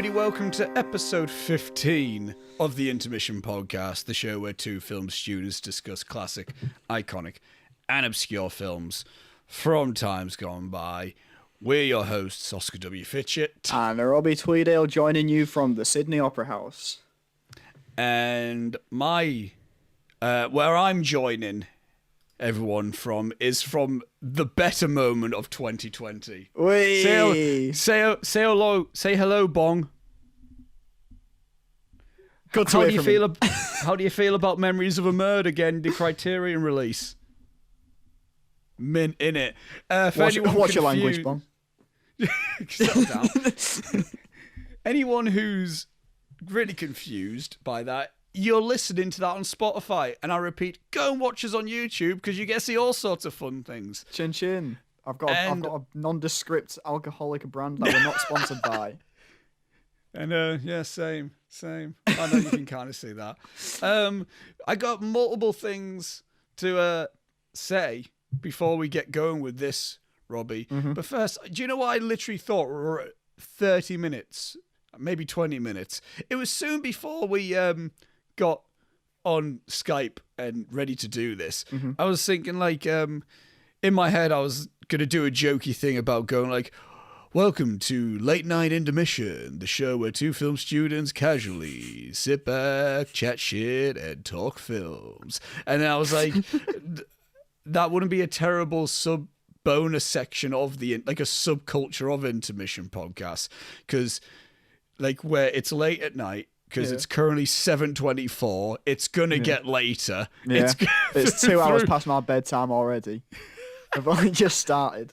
everybody. Welcome to episode 15 of the Intermission podcast, the show where two film students discuss classic, iconic, and obscure films from times gone by. We're your hosts, Oscar W. Fitchett. And Robbie Tweedale joining you from the Sydney Opera House. And where I'm joining everyone from is from the better moment of 2020. Say hello, Bong. Good to how hear do you from feel? him. How do you feel about Memories of a Murder getting the Criterion release? Mint in it. Watch your language, Bong. Settle down. Anyone who's really confused by that, you're listening to that on Spotify, and I repeat, go and watch us on YouTube because you get to see all sorts of fun things. Chin chin. I've got a nondescript alcoholic brand that we're not sponsored by. And yeah, same. I know you can kind of see that. I got multiple things to say before we get going with this, Robbie. Mm-hmm. But first, do you know what I literally thought? 30 minutes, maybe 20 minutes. It was soon before we got on Skype and ready to do this. Mm-hmm. I was thinking, like, in my head, I was going to do a jokey thing about going, like, welcome to Late Night Intermission, the show where two film students casually sit back, chat shit, and talk films. And I was like, that wouldn't be a terrible bonus section of like a subculture of Intermission podcasts, because like where it's late at night, because it's currently 7:24, it's gonna get later. Yeah. It's 2 hours past my bedtime already. I've only just started.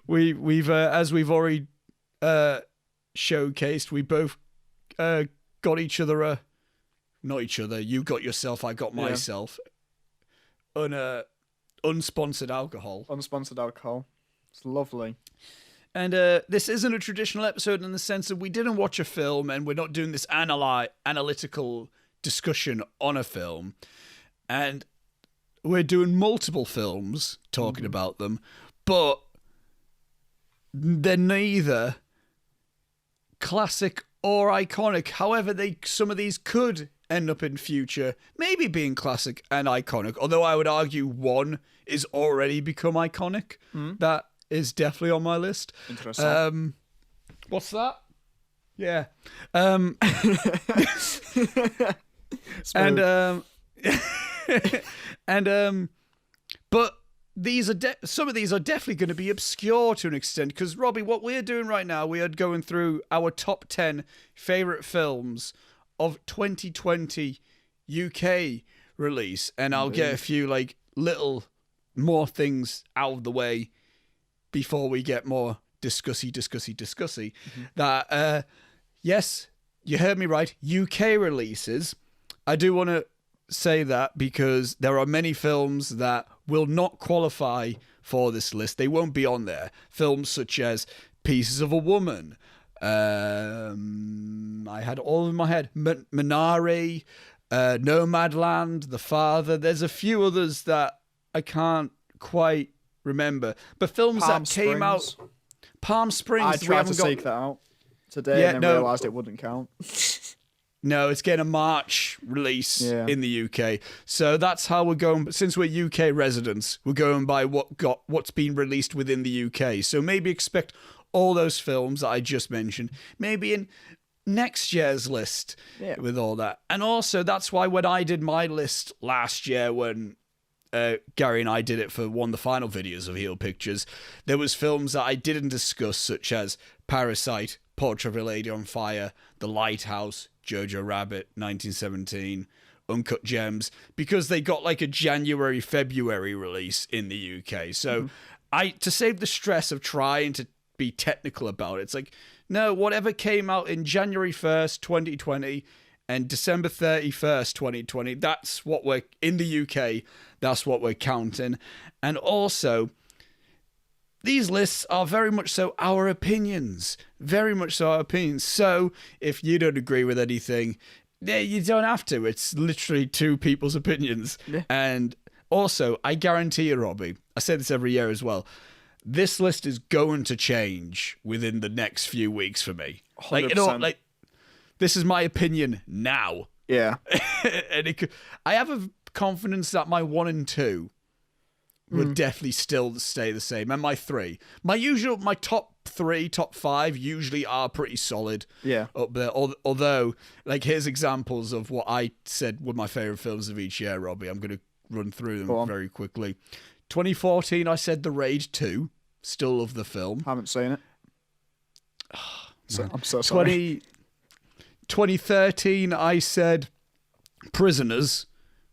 We've as we've already showcased, we both got each other not each other. You got yourself, I got myself. Unsponsored alcohol. Unsponsored alcohol. It's lovely. And this isn't a traditional episode in the sense that we didn't watch a film and we're not doing this analytical discussion on a film. And we're doing multiple films, talking about them, but they're neither classic or iconic. However, some of these could end up in future maybe being classic and iconic, although I would argue one is already become iconic. That is definitely on my list. Interesting. What's that? Yeah. But these are some of these are definitely going to be obscure to an extent, because Robbie, what we're doing right now, we are going through our top 10 favorite films of 2020 UK release, and I'll get a few like little more things out of the way before we get more discussy. That yes, you heard me right, UK releases. I do want to say that because there are many films that will not qualify for this list. They won't be on there. Films such as Pieces of a Woman, I had all in my head, Minari, Nomadland, The Father. There's a few others that I can't quite remember, but films that came out. Palm Springs. I tried to seek that out today and then realised it wouldn't count. No, it's getting a March release in the UK. So that's how we're going. Since we're UK residents, we're going by what's been released within the UK. So maybe expect all those films that I just mentioned, maybe in next year's list with all that. And also, that's why when I did my list last year, when Gary and I did it for one of the final videos of Heel Pictures, there was films that I didn't discuss, such as Parasite, Portrait of a Lady on Fire, The Lighthouse, Jojo Rabbit, 1917, Uncut Gems, because they got like a January, February release in the UK. So to save the stress of trying to be technical about it, it's like, no, whatever came out in January 1st, 2020 and December 31st, 2020, that's what we're, in the UK, that's what we're counting. And also, these lists are very much so our opinions. Very much so our opinions. So, if you don't agree with anything, you don't have to. It's literally two people's opinions. Yeah. And also, I guarantee you, Robbie, I say this every year as well, this list is going to change within the next few weeks for me. 100%. this is my opinion now. Yeah. And I have a confidence that my 1 and 2 would definitely still stay the same. And my 3. My top 3, top 5 usually are pretty solid. Yeah. Up there. Although, like, here's examples of what I said were my favourite films of each year, Robbie. I'm going to run through them very quickly. 2014, I said The Raid 2. Still love the film. Haven't seen it. I'm so sorry. 2013, I said Prisoners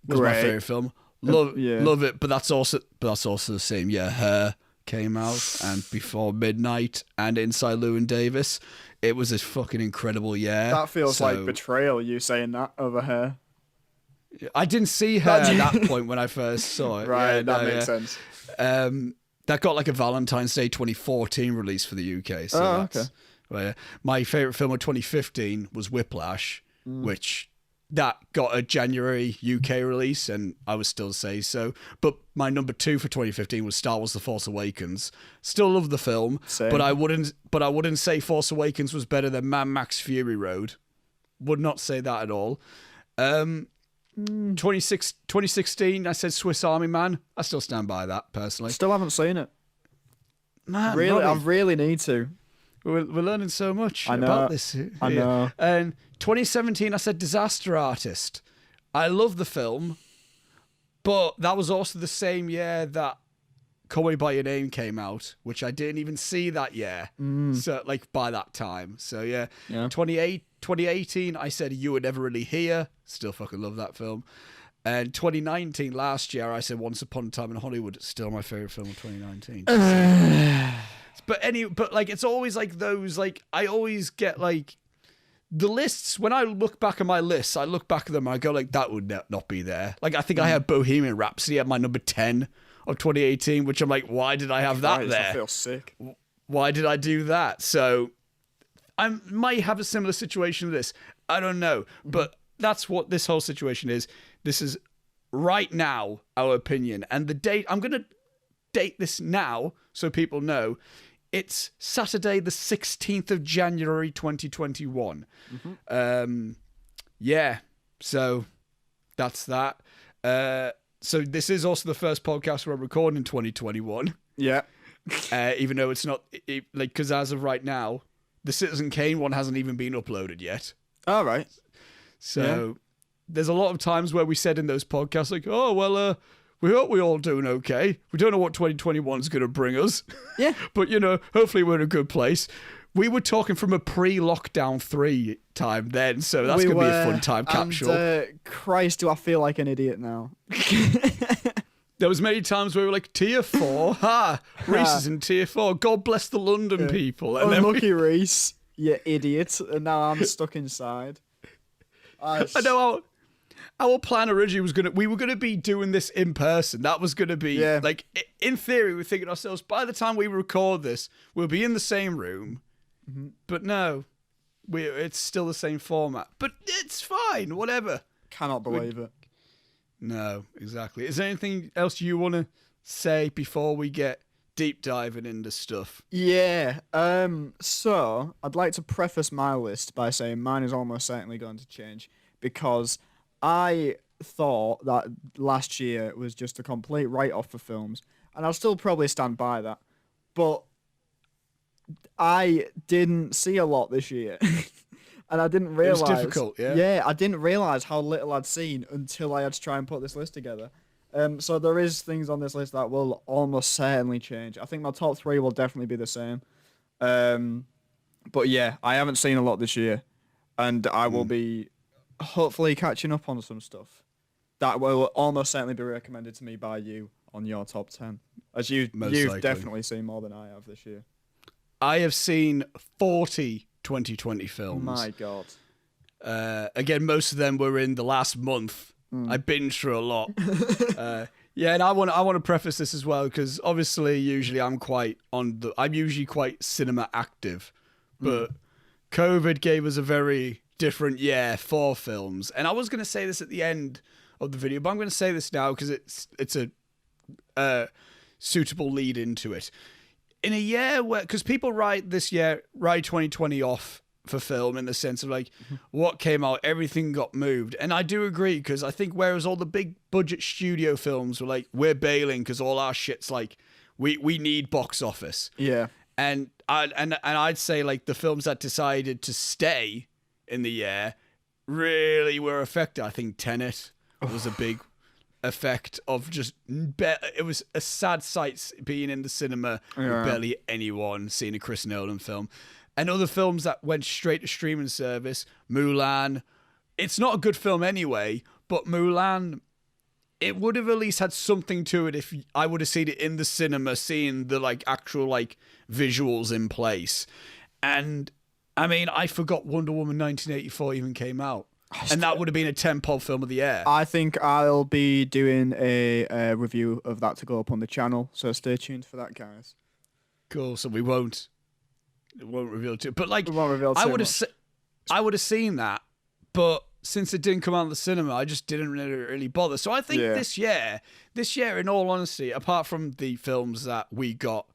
was my favourite film. Love it, but that's also the same. Yeah, Her came out, and Before Midnight, and Inside Llewyn Davis. It was a fucking incredible year. That feels like betrayal, you saying that over Her. I didn't see Her at that point when I first saw it. Right, that makes sense. That got like a Valentine's Day 2014 release for the UK. So okay. Well, my favourite film of 2015 was Whiplash, which that got a January UK release, and I would still say so. But my number 2 for 2015 was Star Wars: The Force Awakens. Still love the film, but I wouldn't say Force Awakens was better than Mad Max Fury Road. Would not say that at all. 2016, I said Swiss Army Man. I still stand by that personally. Still haven't seen it. Man, really, I really need to. We're learning so much about this. I know. And 2017, I said Disaster Artist. I love the film, but that was also the same year that Call Me By Your Name came out, which I didn't even see that year. So, like, by that time. So, yeah. 2018, I said You Were Never Really Here. Still fucking love that film. And 2019, last year, I said Once Upon a Time in Hollywood. Still my favourite film of 2019. But like, it's always like those, like, I always get like the lists. When I look back at my lists, I look back at them and I go like, that would not be there. Like, I think I had Bohemian Rhapsody at my number 10 of 2018, which I'm like, why did I have that there? I feel sick. Why did I do that? So I might have a similar situation to this. I don't know. But that's what this whole situation is. This is right now our opinion. And the date, I'm going to date this now so people know. It's Saturday, the 16th of January, 2021. Yeah, so that's that. So this is also the first podcast we're recording in 2021. Yeah. Even though it's not, like, because as of right now, the Citizen Kane one hasn't even been uploaded yet. All right. So there's a lot of times where we said in those podcasts, like, oh, well, we hope we're all doing okay. We don't know what 2021 is going to bring us. Yeah. But, you know, hopefully we're in a good place. We were talking from a pre-lockdown 3 time then, so that's going to be a fun time capsule. And, Christ, do I feel like an idiot now. There was many times where we were like, Tier 4, Reese is in Tier 4. God bless the London people. And unlucky Reese, you idiot. And now I'm stuck inside. I know our plan originally was we were gonna be doing this in person. That was gonna be like, in theory, we're thinking ourselves, by the time we record this, we'll be in the same room. But no, it's still the same format. But it's fine, whatever. Cannot believe it. No, exactly. Is there anything else you want to say before we get deep diving into stuff? Yeah. So I'd like to preface my list by saying mine is almost certainly going to change, because I thought that last year was just a complete write-off for films, and I'll still probably stand by that. But I didn't see a lot this year, and I didn't realise... It was difficult, yeah? Yeah, I didn't realise how little I'd seen until I had to try and put this list together. So there is things on this list that will almost certainly change. I think my top 3 will definitely be the same. But yeah, I haven't seen a lot this year, and I will be hopefully catching up on some stuff that will almost certainly be recommended to me by you on your top 10, as you've definitely seen more than I have this year. I have seen 40 2020 films. My God. Again, most of them were in the last month. I binged through a lot. Yeah, and I want to preface this as well, because obviously usually I'm usually quite cinema active, but COVID gave us a very different year for films. And I was going to say this at the end of the video, but I'm going to say this now because it's a suitable lead into it. In a year where, because people write 2020 off for film in the sense of like what came out, everything got moved. And I do agree, because I think whereas all the big budget studio films were like, we're bailing because all our shit's like, we need box office. Yeah. And I'd say like the films that decided to stay in the year really were affected. I think Tenet was a big effect of just it was a sad sight being in the cinema with barely anyone seeing a Chris Nolan film. And other films that went straight to streaming service, Mulan, it's not a good film anyway, but Mulan, it would have at least had something to it if I would have seen it in the cinema, seeing the like actual like visuals in place. And I mean, I forgot Wonder Woman 1984 even came out. And that would have been a 10-pod film of the year. I think I'll be doing a review of that to go up on the channel, so stay tuned for that, guys. Cool. So we won't reveal too, but like I would have seen that, but since it didn't come out in the cinema, I just didn't really bother. So I think this year, in all honesty, apart from the films that we got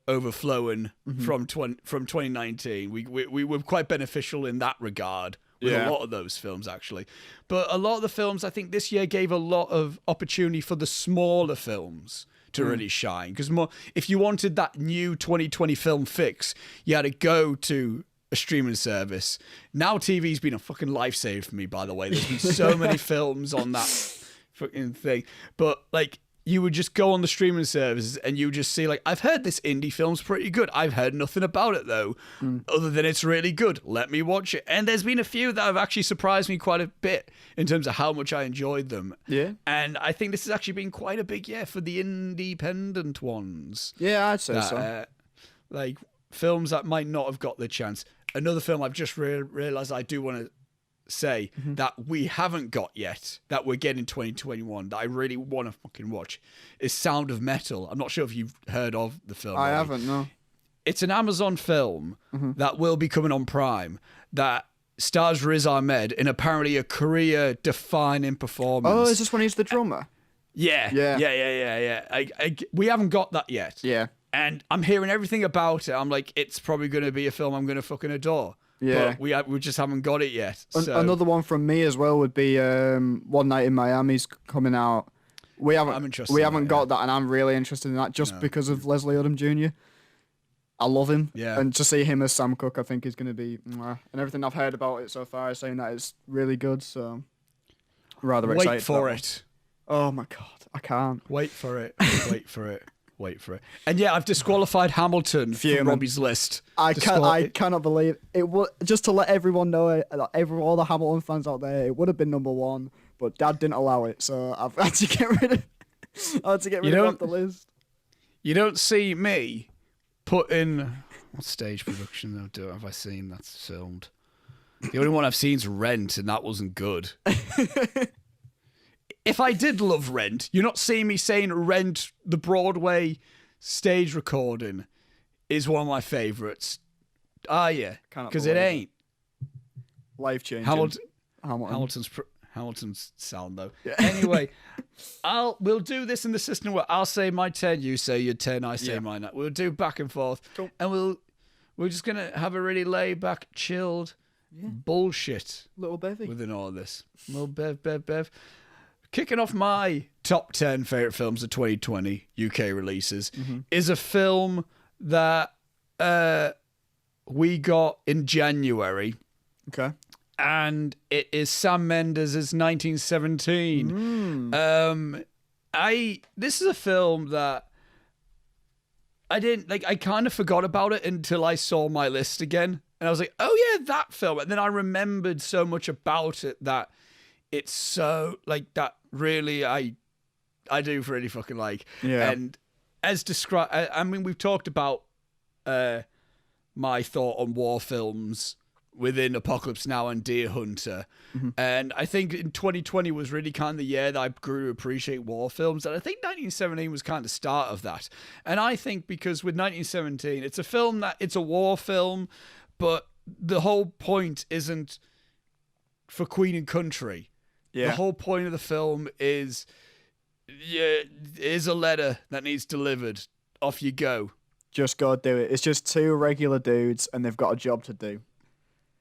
overflowing from 2019, we were quite beneficial in that regard. With a lot of those films, actually. But a lot of the films, I think this year gave a lot of opportunity for the smaller films to really shine. Because if you wanted that new 2020 film fix, you had to go to a streaming service. Now TV's been a fucking lifesaver for me, by the way. There's been so many films on that fucking thing. But, like, you would just go on the streaming services and you would just see, like, I've heard this indie film's pretty good. I've heard nothing about it, though, other than it's really good. Let me watch it. And there's been a few that have actually surprised me quite a bit in terms of how much I enjoyed them. Yeah. And I think this has actually been quite a big year for the independent ones. Yeah, I'd say so. Like, films that might not have got the chance. Another film I've just realised I do want to say that we haven't got yet, that we're getting in 2021, that I really want to fucking watch, is Sound of Metal. I'm not sure if you've heard of the film. I haven't, no. It's an Amazon film that will be coming on Prime that stars Riz Ahmed in apparently a career-defining performance. Oh, is this when he's the drummer? Yeah. We haven't got that yet. Yeah. And I'm hearing everything about it. I'm like, it's probably going to be a film I'm going to fucking adore. Yeah, but we just haven't got it yet. So. Another one from me as well would be One Night in Miami's coming out. We haven't got that, and I'm really interested in that just because of Leslie Odom Jr. I love him, and to see him as Sam Cooke, I think is going to be. And everything I've heard about it so far is saying that it's really good. So, rather excited. Wait for it. Oh my god, I can't wait for it. Wait for it. Wait for it. And yeah, I've disqualified Hamilton from Robbie's list. I cannot believe it. Just to let everyone know, all the Hamilton fans out there, it would have been number one, but Dad didn't allow it, so I've had to get rid of it off the list. You don't see me put in... What stage production though have I seen that's filmed? The only one I've seen is Rent, and that wasn't good. If I did love Rent, you're not seeing me saying Rent, the Broadway stage recording, is one of my favourites. Are you? Because it ain't. Life changing. Hamilton's sound though. Yeah. Anyway, we'll do this in the system where I'll say my 10, you say your 10, I say mine. We'll do back and forth, cool. And we're just gonna have a really laid back, chilled bullshit little bevy within all of this. Little bev. Kicking off my top 10 favourite films of 2020 UK releases is a film that we got in January. Okay. And it is Sam Mendes' 1917. This is a film that I didn't like. I kind of forgot about it until I saw my list again, and I was like, "Oh yeah, that film." And then I remembered so much about it that it's so like that. Really, I do really fucking like. Yeah. And as described, I mean, we've talked about my thought on war films within Apocalypse Now and Deer Hunter. And I think in 2020 was really kind of the year that I grew to appreciate war films. And I think 1917 was kind of the start of that. And I think because with 1917, it's a film that it's a war film, but the whole point isn't for Queen and Country. Yeah. The whole point of the film is, here's a letter that needs delivered. Off you go. Just go do it. It's just two regular dudes and they've got a job to do.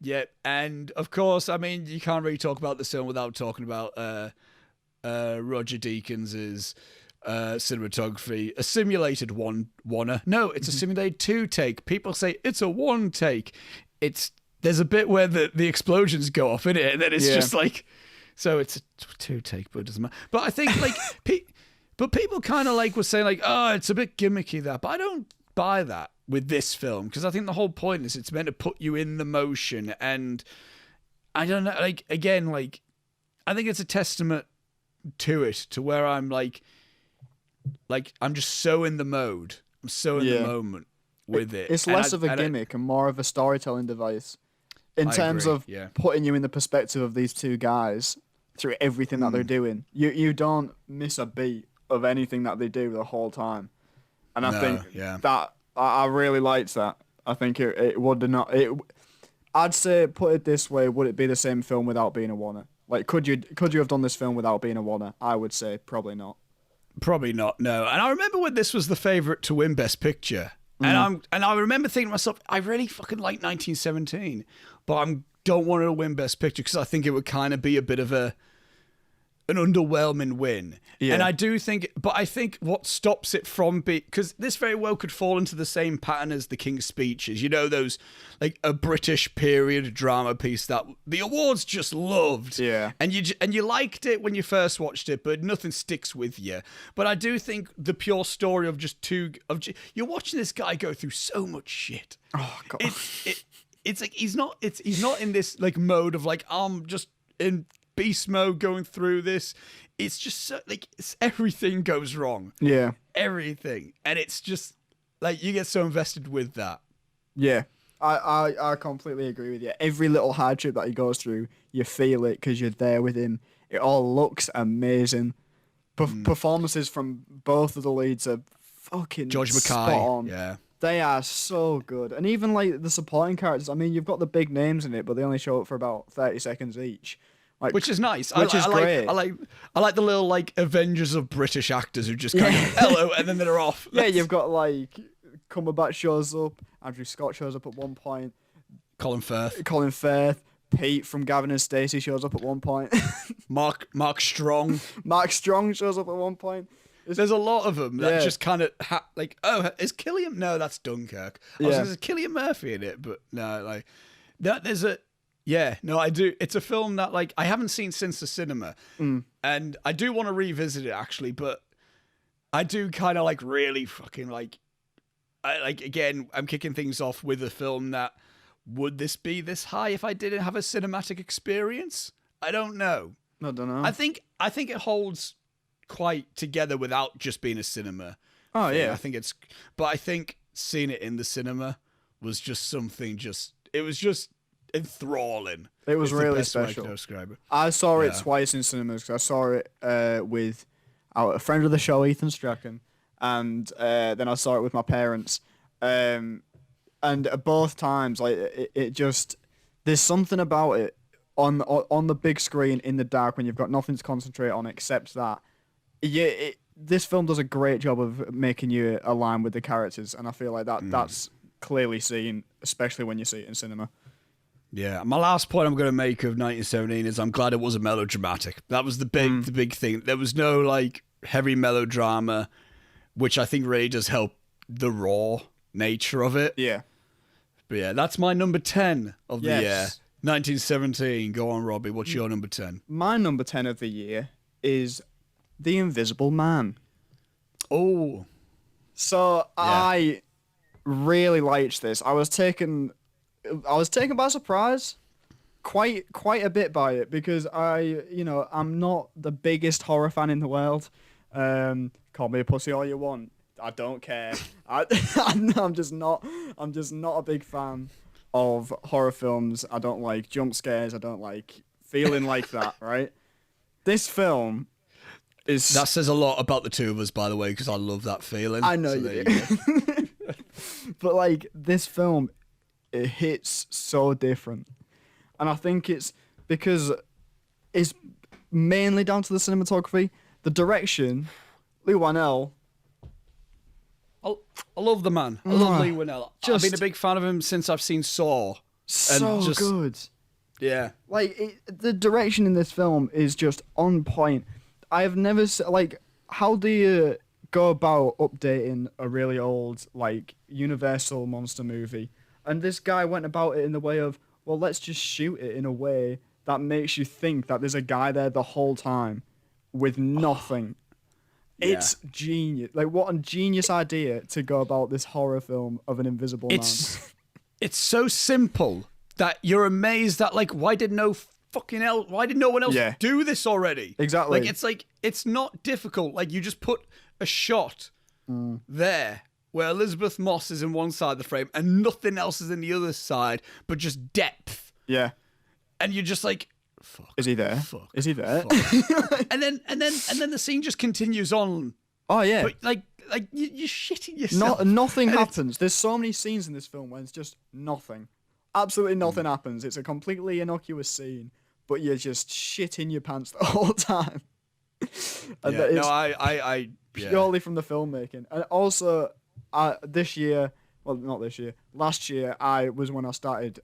Yeah, and of course, I mean, you can't really talk about this film without talking about Roger Deakins' cinematography. A simulated one-er. No, it's a simulated two-take. People say it's a one-take. There's a bit where the explosions go off in it, and then it's just like, so it's a two-take, but it doesn't matter. But I think like, but people kind of like were saying like, oh, it's a bit gimmicky that, but I don't buy that with this film, because I think the whole point is it's meant to put you in the motion, and I don't know, like, again, like, I think it's a testament to it, to where I'm like I'm just so in the mode, I'm so in the moment with it. It's less of a gimmick and more of a storytelling device in terms of putting you in the perspective of these two guys through everything that they're doing. You don't miss a beat of anything that they do the whole time, and I think that I really liked that. I think it would not. I'd say, put it this way: would it be the same film without being a oneer? Like, could you have done this film without being a oneer? I would say probably not. Probably not. No. And I remember when this was the favorite to win Best Picture, and I remember thinking to myself, I really fucking like 1917, but I don't want it to win Best Picture because I think it would kind of be a bit of an underwhelming win. Yeah. And I do think, but I think what stops it from being, because this very well could fall into the same pattern as the King's Speeches, you know, those, like, a British period drama piece that the awards just loved. Yeah. And you liked it when you first watched it, but nothing sticks with you. But I do think the pure story of just you're watching this guy go through so much shit. Oh, God. It's like, he's not in this, like, mode of, like, I'm just in beast mode going through this. It's just so, like, everything goes wrong. Yeah. Everything. And it's just like you get so invested with that. Yeah. I completely agree with you. Every little hardship that he goes through, you feel it because you're there with him. It all looks amazing. Performances from both of the leads are fucking George spot on. Yeah. They are so good. And even like the supporting characters, I mean, you've got the big names in it, but they only show up for about 30 seconds each. Like, which is nice. Which is great. I like the little, like, Avengers of British actors who just kind of hello and then they're off. Yeah, you've got like Cumberbatch shows up, Andrew Scott shows up at one point, Colin Firth, Pete from Gavin and Stacey shows up at one point. Mark Strong. Mark Strong shows up at one point. There's a lot of them that just kind of like, oh, is Cillian? No, that's Dunkirk. I was like, there's Cillian Murphy in it, but no, like that. There's a. Yeah, no, I do. It's a film that, like, I haven't seen since the cinema, and I do want to revisit it, actually, but I do kind of, like, really fucking, like, again, I'm kicking things off with a film that, would this be this high if I didn't have a cinematic experience? I don't know. I don't know. I think it holds quite together without just being a cinema. Oh, thing. yeah. But I think seeing it in the cinema was just something it was just enthralling. It was really special. I saw it twice in cinemas because I saw it with a friend of the show, Ethan Strachan, and then I saw it with my parents. And both times, like it just, there's something about it on the big screen in the dark when you've got nothing to concentrate on except that. Yeah, this film does a great job of making you align with the characters, and I feel like that's clearly seen, especially when you see it in cinema. Yeah, my last point I'm going to make of 1917 is I'm glad it wasn't melodramatic. That was the big thing. There was no, like, heavy melodrama, which I think really does help the raw nature of it. Yeah. But yeah, that's my number 10 of the year. 1917. Go on, Robbie. What's your number 10? My number 10 of the year is The Invisible Man. Oh. So I really liked this. I was taken by surprise, quite a bit by it, because I'm not the biggest horror fan in the world. Call me a pussy all you want. I don't care. I'm just not a big fan of horror films. I don't like jump scares. I don't like feeling like that. Right? This film is. That says a lot about the two of us, by the way, because I love that feeling. I know you do. But like this film, it hits so different, and I think it's because it's mainly down to the cinematography, the direction. Lee Whannell. I love the man. I love Lee Whannell. I've been a big fan of him since I've seen Saw. So good. Yeah. Like, the direction in this film is just on point. I have never... Like, how do you go about updating a really old, like, Universal monster movie? And this guy went about it in the way of, well, let's just shoot it in a way that makes you think that there's a guy there the whole time with nothing. Yeah. It's genius. Like, what a genius idea to go about this horror film of an invisible man. It's so simple that you're amazed that, like, why did no one else do this already? Exactly. Like, it's not difficult. Like, you just put a shot there where Elizabeth Moss is in one side of the frame and nothing else is in the other side, but just depth. Yeah. And you're just like, fuck. Is he there? Fuck. Is he there? and then the scene just continues on. Oh yeah. But like you're shitting yourself. Nothing happens. There's so many scenes in this film where it's just nothing. Absolutely nothing happens. It's a completely innocuous scene, but you're just shitting your pants the whole time. And I purely from the filmmaking. And also, last year, was when I started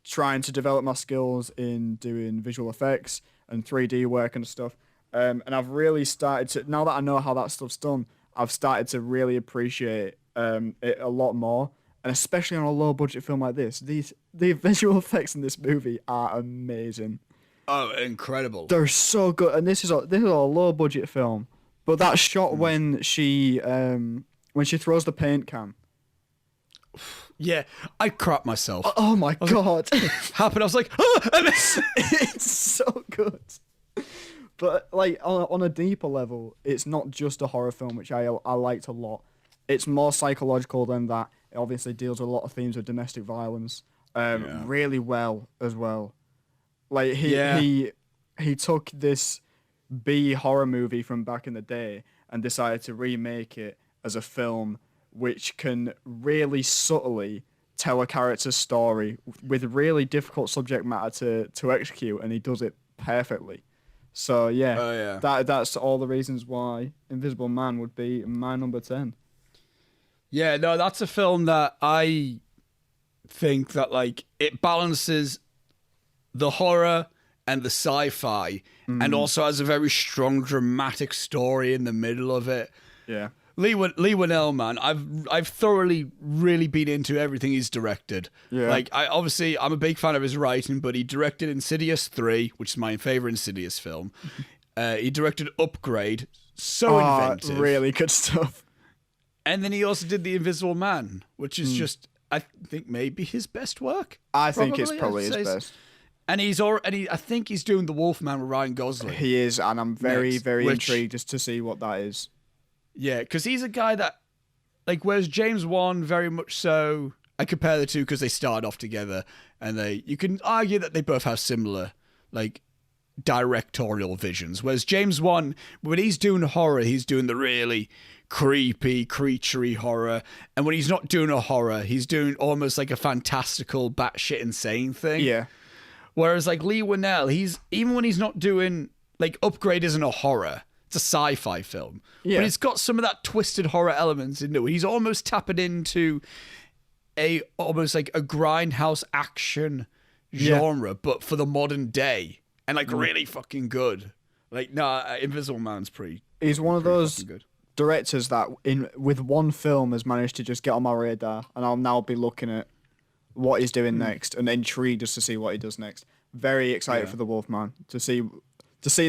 trying to develop my skills in doing visual effects and 3D work and stuff. And I've really started to, now that I know how that stuff's done, I've started to really appreciate it a lot more. And especially on a low budget film like this, the visual effects in this movie are amazing. Oh, incredible! They're so good, and this is a low budget film. But that shot when she throws the paint can. Yeah, I crap myself. Oh my god! Happened. I was like, oh! It's so good. But like on a deeper level, it's not just a horror film, which I liked a lot. It's more psychological than that. It obviously deals with a lot of themes of domestic violence, really well as well. Like he took this B horror movie from back in the day and decided to remake it as a film which can really subtly tell a character's story with really difficult subject matter to execute, and he does it perfectly. So that's all the reasons why Invisible Man would be my number 10. Yeah, no, that's a film that I think that, like, it balances the horror and the sci-fi and also has a very strong dramatic story in the middle of it. Yeah. Leigh Whannell, man, I've thoroughly really been into everything he's directed. Yeah. Like, I'm a big fan of his writing, but he directed Insidious 3, which is my favorite Insidious film. He directed Upgrade, inventive. Really good stuff. And then he also did The Invisible Man, which is just, I think, maybe his best work. I think it's probably his best. And I think he's doing The Wolfman with Ryan Gosling. He is, and I'm very intrigued just to see what that is. Yeah, because he's a guy that, like, whereas James Wan very much so, I compare the two because they started off together, and you can argue that they both have similar, like, directorial visions. Whereas James Wan, when he's doing horror, he's doing the really creepy, creaturey horror, and when he's not doing a horror, he's doing almost like a fantastical, batshit insane thing. Yeah. Whereas, like, Leigh Whannell, even when he's not doing, like, Upgrade isn't a horror. It's a sci-fi film. Yeah. But it's got some of that twisted horror elements into it. He's almost tapping into almost like a grindhouse action genre, but for the modern day. And, like, really fucking good. Like, Invisible Man's pretty... He's one of those directors that, with one film, has managed to just get on my radar, and I'll now be looking at what he's doing next, and intrigued just to see what he does next. Very excited for The Wolfman, to see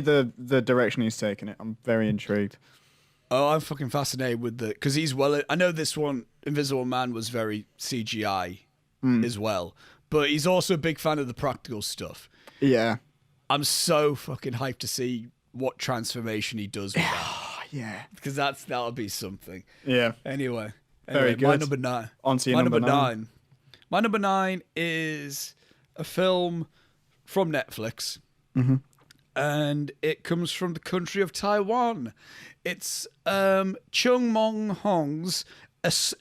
the direction he's taking it. I'm very intrigued. Oh, I'm fucking fascinated with because I know this one, Invisible Man, was very CGI as well, but he's also a big fan of the practical stuff. Yeah. I'm so fucking hyped to see what transformation he does with that. Yeah. Because that'll be something. Yeah. Anyway, Very good. My number 9. On to your number 9. My number 9 is a film from Netflix. Mm-hmm. And it comes from the country of Taiwan. It's Chung Mong-Hong's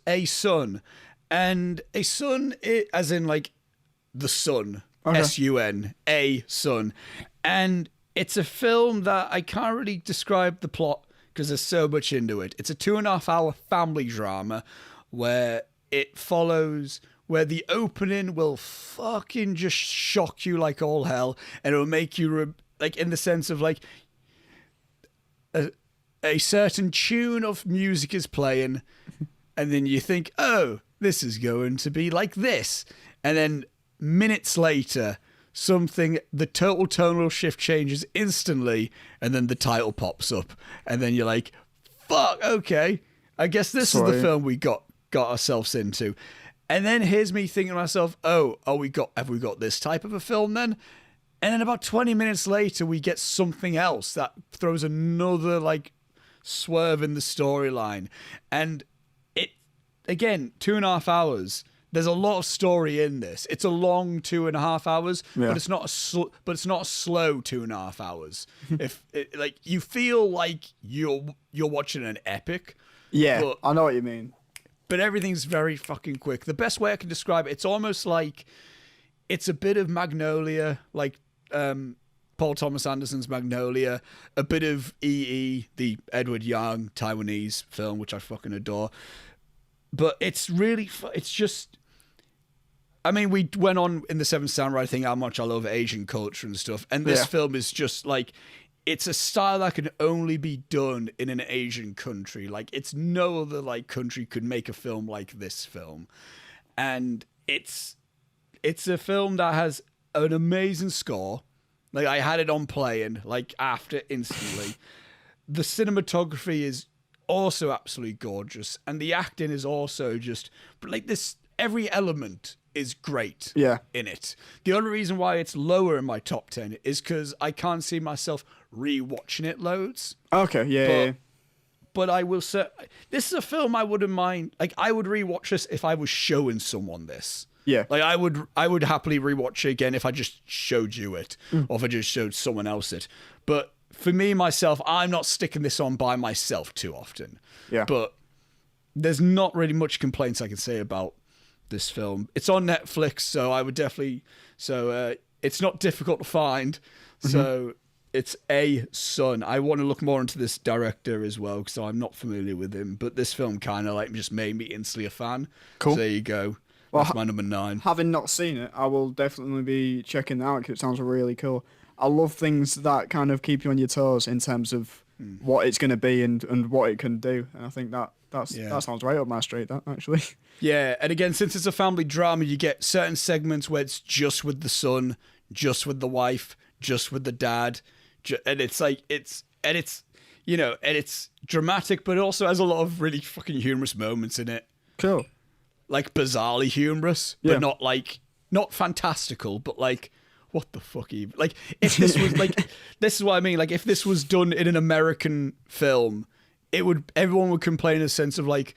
A Sun. And a sun, as in, like, the sun. Okay. S-U-N. A Sun. And it's a film that I can't really describe the plot because there's so much into it. It's a 2.5-hour family drama where it follows where the opening will fucking just shock you like all hell, and it'll make you like, in the sense of like a certain tune of music is playing, and then you think, oh, this is going to be like this, and then minutes later, the total tonal shift changes instantly, and then the title pops up, and then you're like, fuck, okay, I guess this is the film we got ourselves into. And then here's me thinking to myself, oh, have we got this type of a film then? And then about 20 minutes later, we get something else that throws another like swerve in the storyline. And it, again, 2.5 hours. There's a lot of story in this. It's a long 2.5 hours, but it's not a slow 2.5 hours. Like, you feel like you're watching an epic. Yeah, I know what you mean. But everything's very fucking quick. The best way I can describe it, it's almost like it's a bit of Magnolia, like Paul Thomas Anderson's Magnolia, a bit of E.E., the Edward Yang Taiwanese film, which I fucking adore. But it's really, it's just, I mean, we went on in the Seventh Samurai thing how much I love Asian culture and stuff, and this film is just like, it's a style that can only be done in an Asian country. Like, it's no other like country could make a film like this film. And it's a film that has an amazing score. Like, I had it on playing, like, after instantly. The cinematography is also absolutely gorgeous, and the acting is also just like this. Every element is great in it. The only reason why it's lower in my top 10 is because I can't see myself re-watching it loads. Okay, but I will say, this is a film I wouldn't mind. Like, I would re-watch this if I was showing someone this. Yeah. Like, I would happily re-watch it again if I just showed you it, or if I just showed someone else it. But for me, myself, I'm not sticking this on by myself too often. Yeah. But there's not really much complaints I can say about this film. It's on Netflix, so I would definitely... So it's not difficult to find. So it's A Sun. I want to look more into this director as well, because I'm not familiar with him. But this film kind of like just made me instantly a fan. Cool. So there you go. Well, that's my number 9. Having not seen it, I will definitely be checking that out because it sounds really cool. I love things that kind of keep you on your toes in terms of what it's going to be and what it can do. And I think that sounds right up my street, that, actually. Yeah, and again, since it's a family drama, you get certain segments where it's just with the son, just with the wife, just with the dad. And it's like, it's dramatic, but it also has a lot of really fucking humorous moments in it. Cool. Like, bizarrely humorous, but not fantastical, but like, what the fuck even? Like, if this was like, this is what I mean. Like, if this was done in an American film, everyone would complain in a sense of like,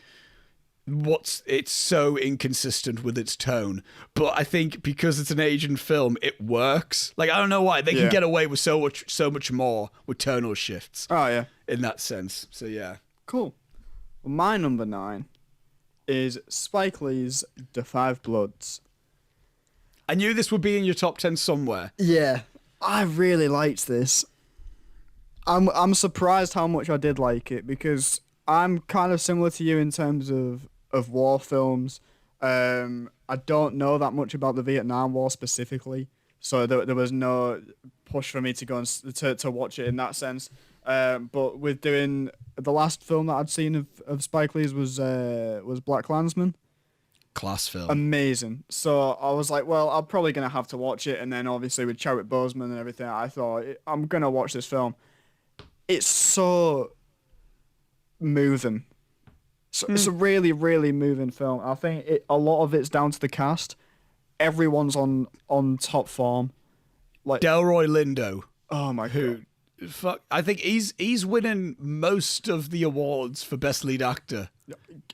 it's so inconsistent with its tone. But I think because it's an Asian film, it works. Like, I don't know why they can get away with so much more with tonal shifts. Oh yeah, in that sense. So yeah, cool. Well, my number 9 is Spike Lee's The Five Bloods. I knew this would be in your top 10 somewhere. Yeah, I really liked this. I'm surprised how much I did like it, because I'm kind of similar to you in terms of war films. I don't know that much about the Vietnam War specifically, so there was no push for me to go and to watch it in that sense. But with doing the last film that I'd seen of Spike Lee's was Black Klansman. Class film. Amazing. So I was like, well, I'm probably going to have to watch it. And then obviously with Chadwick Boseman and everything, I thought, I'm going to watch this film. It's so moving. It's a really, really moving film. I think a lot of it's down to the cast. Everyone's on top form. Like Delroy Lindo. Oh my God. Fuck, I think he's winning most of the awards for Best Lead Actor.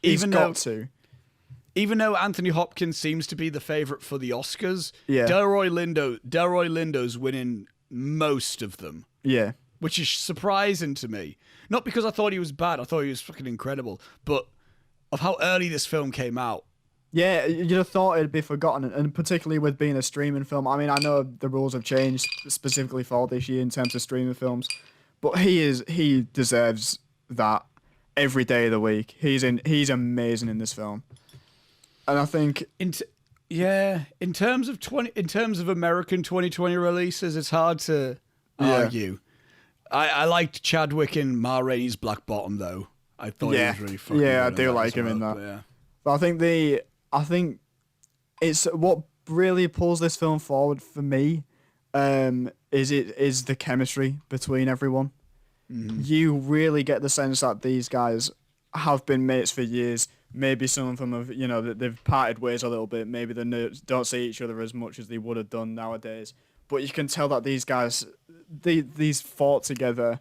Even though Anthony Hopkins seems to be the favourite for the Oscars, Delroy Lindo's winning most of them. Yeah. Which is surprising to me. Not because I thought he was bad, I thought he was fucking incredible, but of how early this film came out. Yeah, you'd have thought it'd be forgotten, and particularly with being a streaming film. I mean, I know the rules have changed specifically for this year in terms of streaming films, but he deserves that every day of the week. He's amazing in this film. And I think Yeah, in terms of American 2020 releases, it's hard to argue. I liked Chadwick in Ma Rainey's Black Bottom though. I thought he was really fucking good. I do like him in that. But I think it's what really pulls this film forward for me. Is the chemistry between everyone. Mm-hmm. You really get the sense that these guys have been mates for years. Maybe some of them have, they've parted ways a little bit. Maybe they don't see each other as much as they would have done nowadays. But you can tell that these guys, these fought together.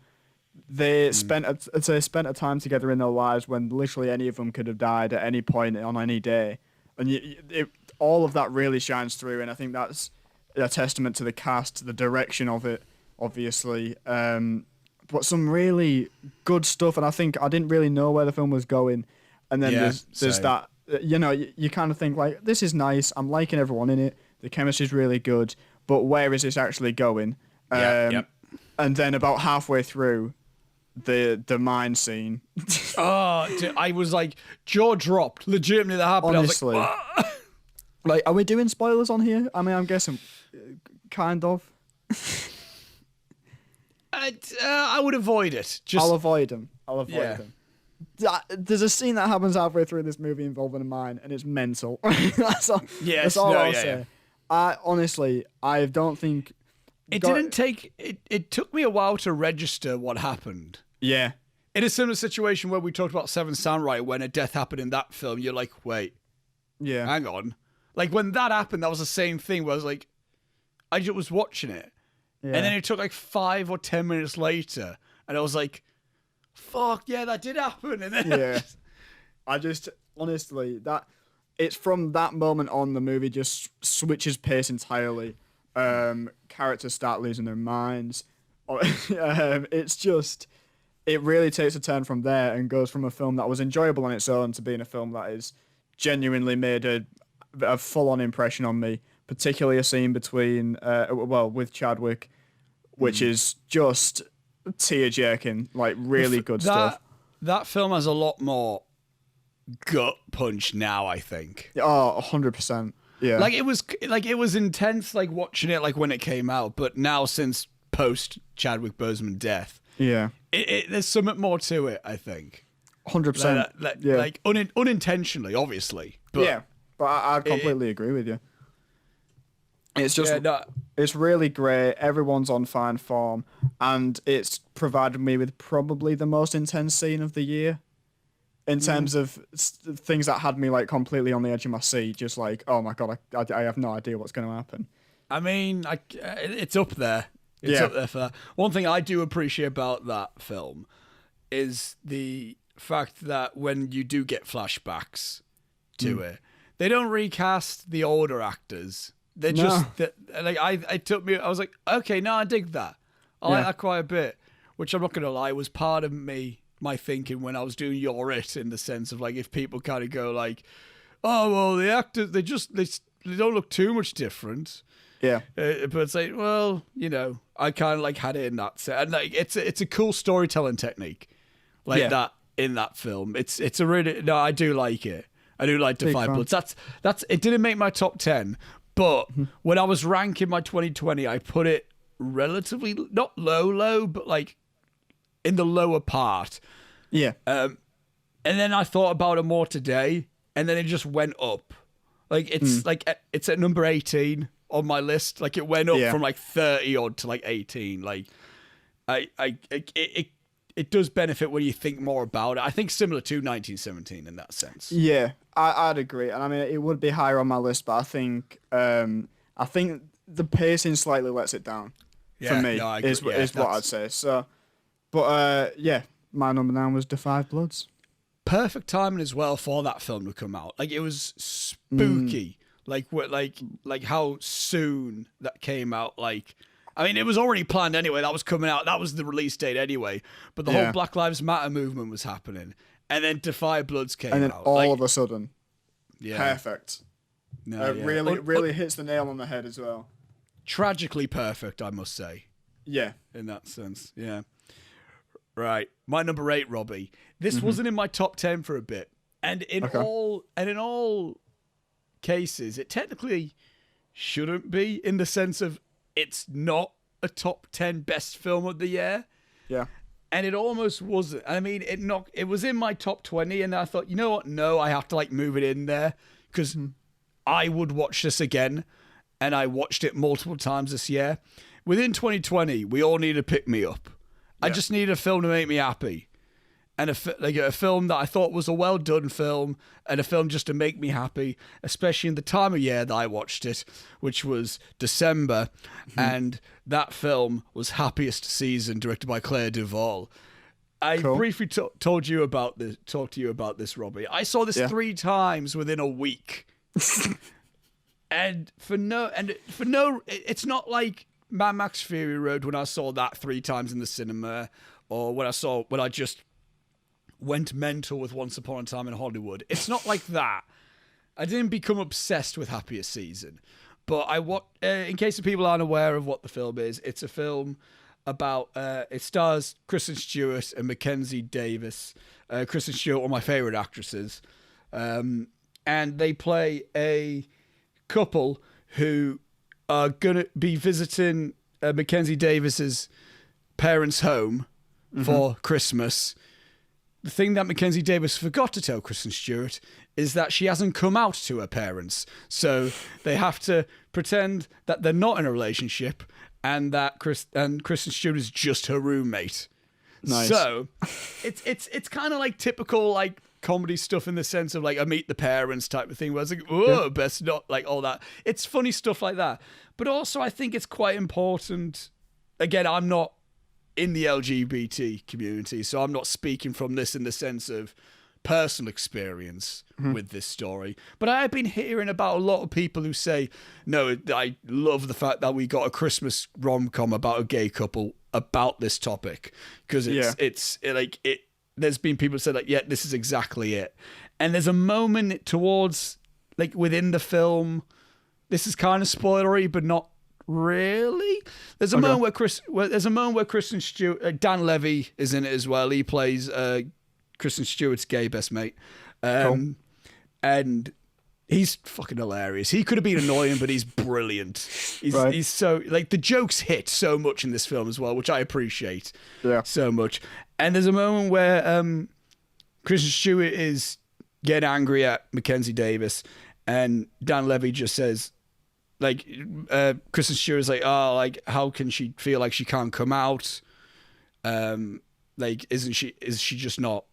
They spent a time together in their lives when literally any of them could have died at any point on any day, and all of that really shines through. And I think that's a testament to the cast, the direction of it, obviously. But some really good stuff. And I think I didn't really know where the film was going. And then there's that, you kind of think like, this is nice. I'm liking everyone in it. The chemistry's really good. But where is this actually going? And then about halfway through, the mine scene. Dude, I was like, jaw dropped. Legitimately, that happened. Honestly. I was like, like, are we doing spoilers on here? I mean, I'm guessing, kind of. I would avoid it. I'll avoid them. There's a scene that happens halfway through this movie involving a mine, and it's mental. That's all I'll say. Honestly, I don't think... It took me a while to register what happened. Yeah. In a similar situation where we talked about Seven Samurai, when a death happened in that film, you're like, wait. Yeah. Hang on. Like, when that happened, that was the same thing where I was like, I just was watching it. Yeah. And then it took like 5 or 10 minutes later, and I was like, fuck, yeah, that did happen. And then honestly, it's from that moment on, the movie just switches pace entirely. Characters start losing their minds. It's just, it really takes a turn from there and goes from a film that was enjoyable on its own to being a film that is genuinely made a full-on impression on me. Particularly a scene between, with Chadwick, which is just tear-jerking, like really good stuff. That film has a lot more gut punch now, I think. Oh, 100%. Yeah. Like it was intense, like watching it, like when it came out, but now since post Chadwick Boseman death, there's something more to it, I think. 100%. Like unintentionally, obviously. But but I completely agree with you. It's just, it's really great. Everyone's on fine form, and it's provided me with probably the most intense scene of the year. In terms of things that had me like completely on the edge of my seat, just like, oh my god, I have no idea what's going to happen. I mean, it's up there. It's up there for that. One thing I do appreciate about that film is the fact that when you do get flashbacks to it, they don't recast the older actors. They're just I was like, okay, no, I dig that. I like that quite a bit, which I'm not going to lie, was part of my thinking when I was doing Your It, in the sense of like, if people kind of go like, oh, well, the actors, they don't look too much different. Yeah. But it's like, well, I kind of like had it in that set. And like, it's a cool storytelling technique like that in that film. It's a really, no, I do like it. I do like Defy Bloods. That's, it didn't make my top 10, but when I was ranking my 2020, I put it relatively, not low, but like in the lower part. Yeah. And then I thought about it more today, and then it just went up. Like it's it's at number 18 on my list. Like it went up from like 30 odd to like 18. Like it does benefit when you think more about it. I think similar to 1917 in that sense. Yeah, I'd agree. And I mean, it would be higher on my list, but I think the pacing slightly lets it down for me. No, is what I'd say. So, but my number 9 was Defy Bloods. Perfect timing as well for that film to come out. Like it was spooky. Like how soon that came out. Like, I mean, it was already planned anyway. That was coming out. That was the release date anyway. But the whole Black Lives Matter movement was happening, and then Defy Bloods came out. And then all of a sudden, perfect. No, really hits the nail on the head as well. Tragically perfect, I must say. Yeah, in that sense. Yeah. Right, my number 8, Robbie. This wasn't in my top 10 for a bit, and in all cases, it technically shouldn't be, in the sense of it's not a top 10 best film of the year. Yeah. And it almost wasn't. I mean, it was in my top 20, and I thought, you know what? No, I have to like move it in there because I would watch this again, and I watched it multiple times this year. Within 2020, we all need to pick me up. Yeah. I just need a film to make me happy. And a film that I thought was a well-done film, and a film just to make me happy, especially in the time of year that I watched it, which was December, and that film was Happiest Season, directed by Claire Duvall. I briefly talked to you about this, Robbie. I saw this 3 times within a week, and for no, it's not like Mad Max Fury Road when I saw that 3 times in the cinema, or when I just went mental with Once Upon a Time in Hollywood. It's not like that. I didn't become obsessed with Happiest Season. But in case the people aren't aware of what the film is, it's a film about, it stars Kristen Stewart and Mackenzie Davis. Kristen Stewart, one of my favourite actresses. And they play a couple who are going to be visiting Mackenzie Davis's parents' home for Christmas. The thing that Mackenzie Davis forgot to tell Kristen Stewart is that she hasn't come out to her parents. So they have to pretend that they're not in a relationship and that Kristen Stewart is just her roommate. Nice. So it's kind of like typical like comedy stuff in the sense of like a meet the parents type of thing where it's like, oh, best not, like all that. It's funny stuff like that. But also I think it's quite important. Again, I'm not in the LGBT community, so I'm not speaking from this in the sense of personal experience with this story. But I have been hearing about a lot of people who say, no, I love the fact that we got a Christmas rom-com about a gay couple about this topic, because there's been people who said like, yeah, this is exactly it. And there's a moment towards like within the film, this is kind of spoilery, but not really. There's a moment where Kristen Stewart, Dan Levy is in it as well. He plays Kristen Stewart's gay best mate, and he's fucking hilarious. He could have been annoying, but he's brilliant. He's so like the jokes hit so much in this film as well, which I appreciate so much. And there's a moment where Kristen Stewart is getting angry at Mackenzie Davis, and Dan Levy just says, like, Kristen Stewart is like, oh, like, how can she feel like she can't come out? Like, is she just not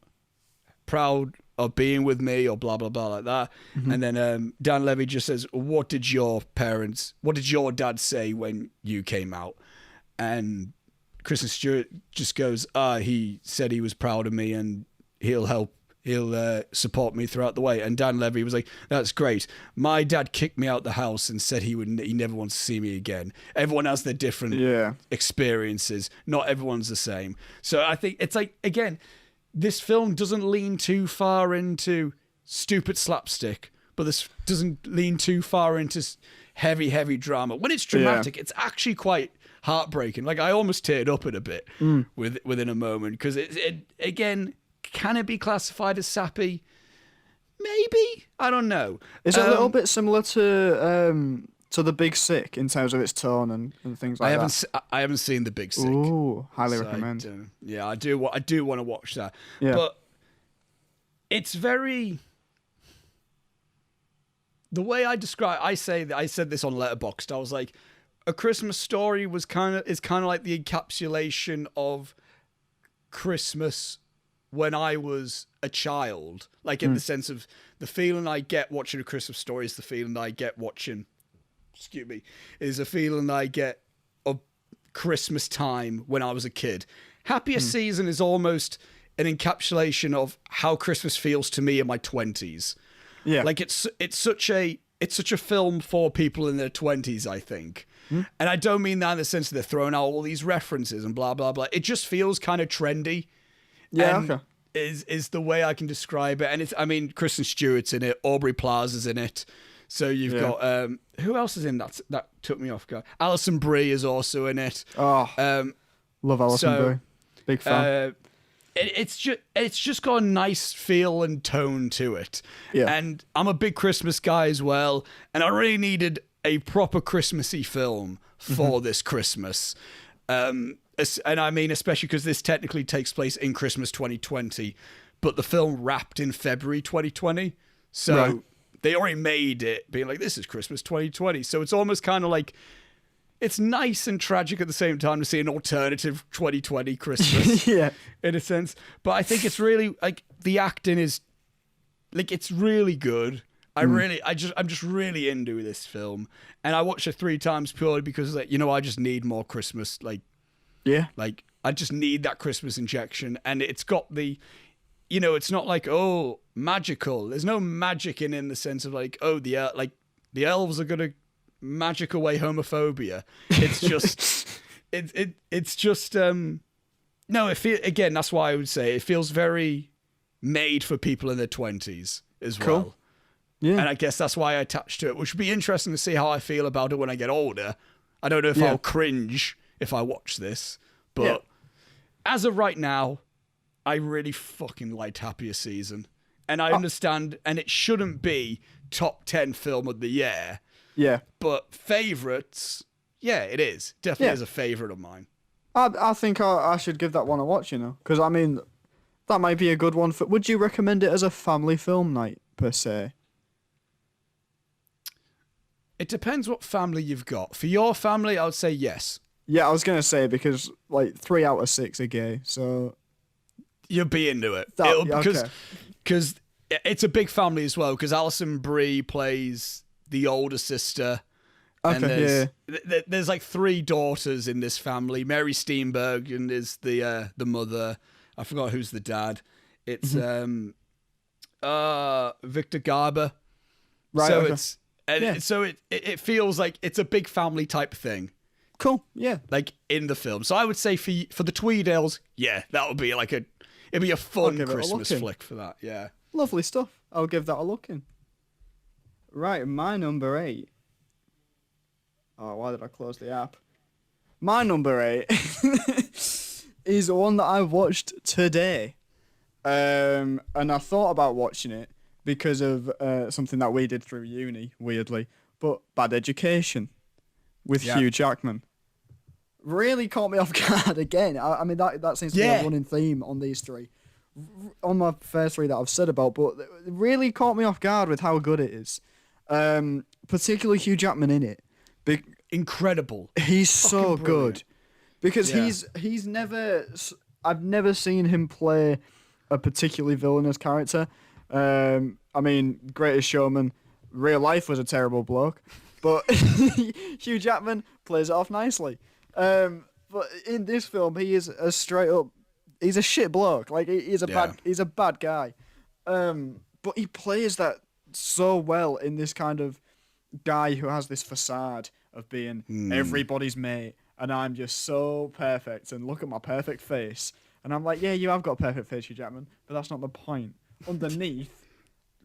proud of being with me, or blah, blah, blah, like that? And then Dan Levy just says, what did your dad say when you came out? And Kristen Stewart just goes, he said he was proud of me and he'll support me throughout the way. And Dan Levy was like, that's great. My dad kicked me out the house and said he never wants to see me again. Everyone has their different experiences. Not everyone's the same. So I think it's like, again, this film doesn't lean too far into stupid slapstick, but this doesn't lean too far into heavy, heavy drama. When it's dramatic, it's actually quite heartbreaking. Like, I almost teared up in a bit within a moment, because it again, can it be classified as sappy? Maybe. I don't know. Is it a little bit similar to The Big Sick in terms of its tone and things like that? I haven't seen The Big Sick. Ooh, highly recommend. I do want to watch that. Yeah. But it's very... The way I said this on Letterboxd. I was like, A Christmas Story is kind of like the encapsulation of Christmas when I was a child, like in the sense of the feeling I get watching A Christmas Story is the feeling I get watching, is a feeling I get of Christmas time when I was a kid. Happiest Season is almost an encapsulation of how Christmas feels to me in my 20s. Yeah. Like it's such a film for people in their 20s, I think. And I don't mean that in the sense that they're throwing out all these references and blah, blah, blah. It just feels kind of trendy. Yeah, okay. Is the way I can describe it. And Kristen Stewart's in it, Aubrey Plaza's in it. So you've got who else is in that took me off guard? Alison Brie is also in it. Oh, love Alison Brie. Big fan. it's just got a nice feel and tone to it. Yeah. And I'm a big Christmas guy as well, and I really needed a proper Christmassy film for this Christmas. And I mean, especially because this technically takes place in Christmas 2020, but the film wrapped in February 2020. So they already made it being like, this is Christmas 2020. So it's almost kind of like, it's nice and tragic at the same time to see an alternative 2020 Christmas. Yeah. In a sense. But I think it's really, like, the acting is, like, it's really good. I'm just really into this film. And I watched it 3 times purely because, like, I just need more Christmas. Like, Yeah. Like, I just need that Christmas injection. And it's got the, it's not like, oh, magical. There's no magic in the sense of, like, oh, the elves are going to magic away homophobia. It's just, it's just, no, again, that's why I would say it feels very made for people in their 20s as well. Cool. Yeah. And I guess that's why I attached to it, which would be interesting to see how I feel about it when I get older. I don't know if I'll cringe if I watch this, but as of right now, I really fucking liked Happier Season. And I understand, and it shouldn't be top 10 film of the year. Yeah. But favourites, yeah, it is. Definitely is a favourite of mine. I think I should give that one a watch, because, I mean, that might be a good one. Would you recommend it as a family film night, per se? It depends what family you've got. For your family, I would say yes. Yeah, I was going to say, because, like, 3 out of 6 are gay, so... You'll be into it. Okay. Because it's a big family as well, because Alison Brie plays the older sister. Okay, and there's like 3 daughters in this family. Mary Steenburgen is the mother. I forgot who's the dad. It's Victor Garber. Right. So okay. so it feels like it's a big family type thing. Cool. Yeah. Like in the film. So I would say for the Tweedales, that would be like it'd be a fun Christmas flick for that. Yeah. Lovely stuff. I'll give that a look in. Right, my number 8. Oh, why did I close the app? My number 8 is one that I watched today. And I thought about watching it because of something that we did through uni, weirdly. But Bad Education with Hugh Jackman. Really caught me off guard again. I mean, that seems to be a running theme on these 3. On my first 3 that I've said about, but it really caught me off guard with how good it is. Particularly Hugh Jackman in it. Incredible. He's so good. Because I've never seen him play a particularly villainous character. I mean, Greatest Showman, real life was a terrible bloke, but Hugh Jackman plays it off nicely. But in this film, he is a straight up, he's a shit bloke. Like he's a bad guy. But he plays that so well in this kind of guy who has this facade of being everybody's mate, and I'm just so perfect, and look at my perfect face. And I'm like, yeah, you have got a perfect face, Hugh Jackman, but that's not the point. Underneath,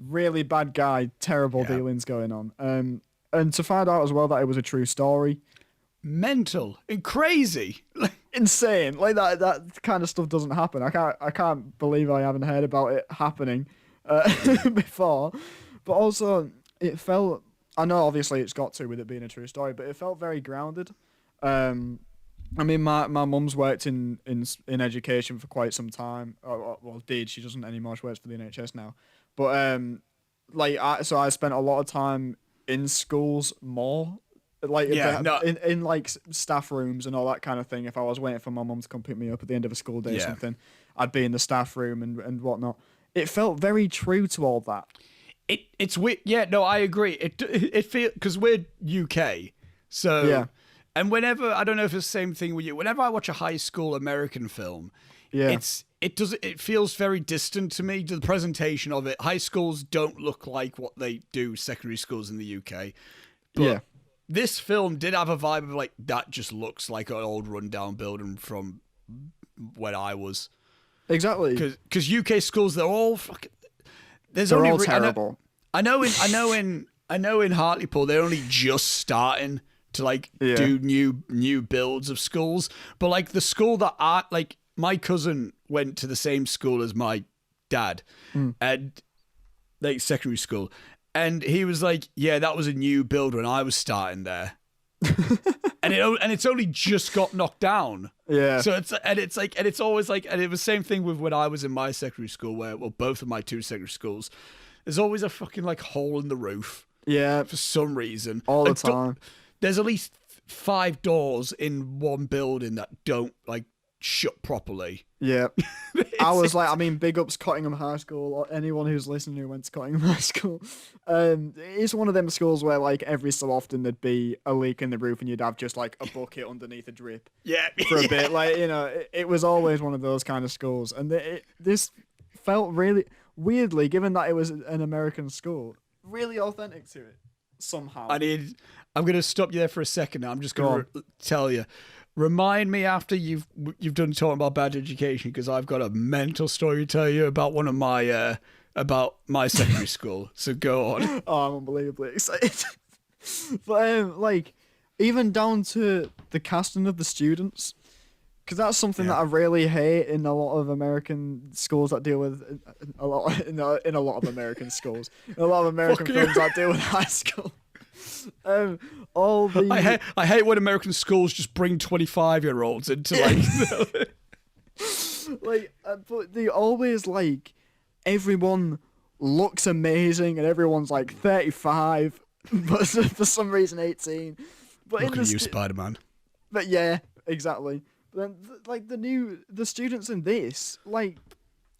really bad guy, terrible dealings going on. And to find out as well that it was a true story. Mental and crazy. Insane. Like that kind of stuff doesn't happen. I can't believe I haven't heard about it happening before. But also, it felt, I know obviously it's got to with it being a true story, but it felt very grounded. I mean, my mum's worked in education for quite some time. Well, did. She doesn't anymore. She works for the NHS now. But so I spent a lot of time in schools more, like in like staff rooms and all that kind of thing. If I was waiting for my mum to come pick me up at the end of a school day or something, I'd be in the staff room and whatnot. It felt very true to all that. It's weird. Yeah, no, I agree. It feels, because we're UK, so. Yeah. And whenever, I don't know if it's the same thing with you, whenever I watch a high school American film, it feels very distant to me, to the presentation of it. High schools don't look like what they do secondary schools in the UK. But this film did have a vibe of like, that just looks like an old rundown building from when I was. Exactly. Because UK schools, they're all fucking, they're all terrible. I know in Hartlepool, they're only just starting to do new builds of schools, but like the school that my cousin went to the same school as my dad, and like secondary school, and he was like, "Yeah, that was a new build when I was starting there." and it's only just got knocked down. Yeah. So it's always like, and it was the same thing with when I was in my secondary school, where both of my two secondary schools, there's always a fucking like hole in the roof. Yeah. For some reason, all the time. There's at least 5 doors in one building that don't like shut properly. Yeah. I mean, big ups Cottingham High School, or anyone who's listening who went to Cottingham High School. It's one of them schools where like every so often there'd be a leak in the roof and you'd have just like a bucket underneath a drip. Yeah. For a bit. Like, you know, it was always one of those kind of schools. And this felt really, weirdly, given that it was an American school, really authentic to it somehow. I'm going to stop you there for a second now. I'm just going to tell you. Remind me after you've done talking about bad education, because I've got a mental story to tell you about one of my about my secondary school. So go on. Oh, I'm unbelievably excited. But like, even down to the casting of the students, because that's something that I really hate in a lot of American schools that deal with in a lot of American schools, in a lot of American films that deal with high school. I hate when American schools just bring 25-year-olds into but they always like everyone looks amazing and everyone's like 35, but for some reason 18. But look at you, Spider-Man. But yeah, exactly. But then the students in this, like,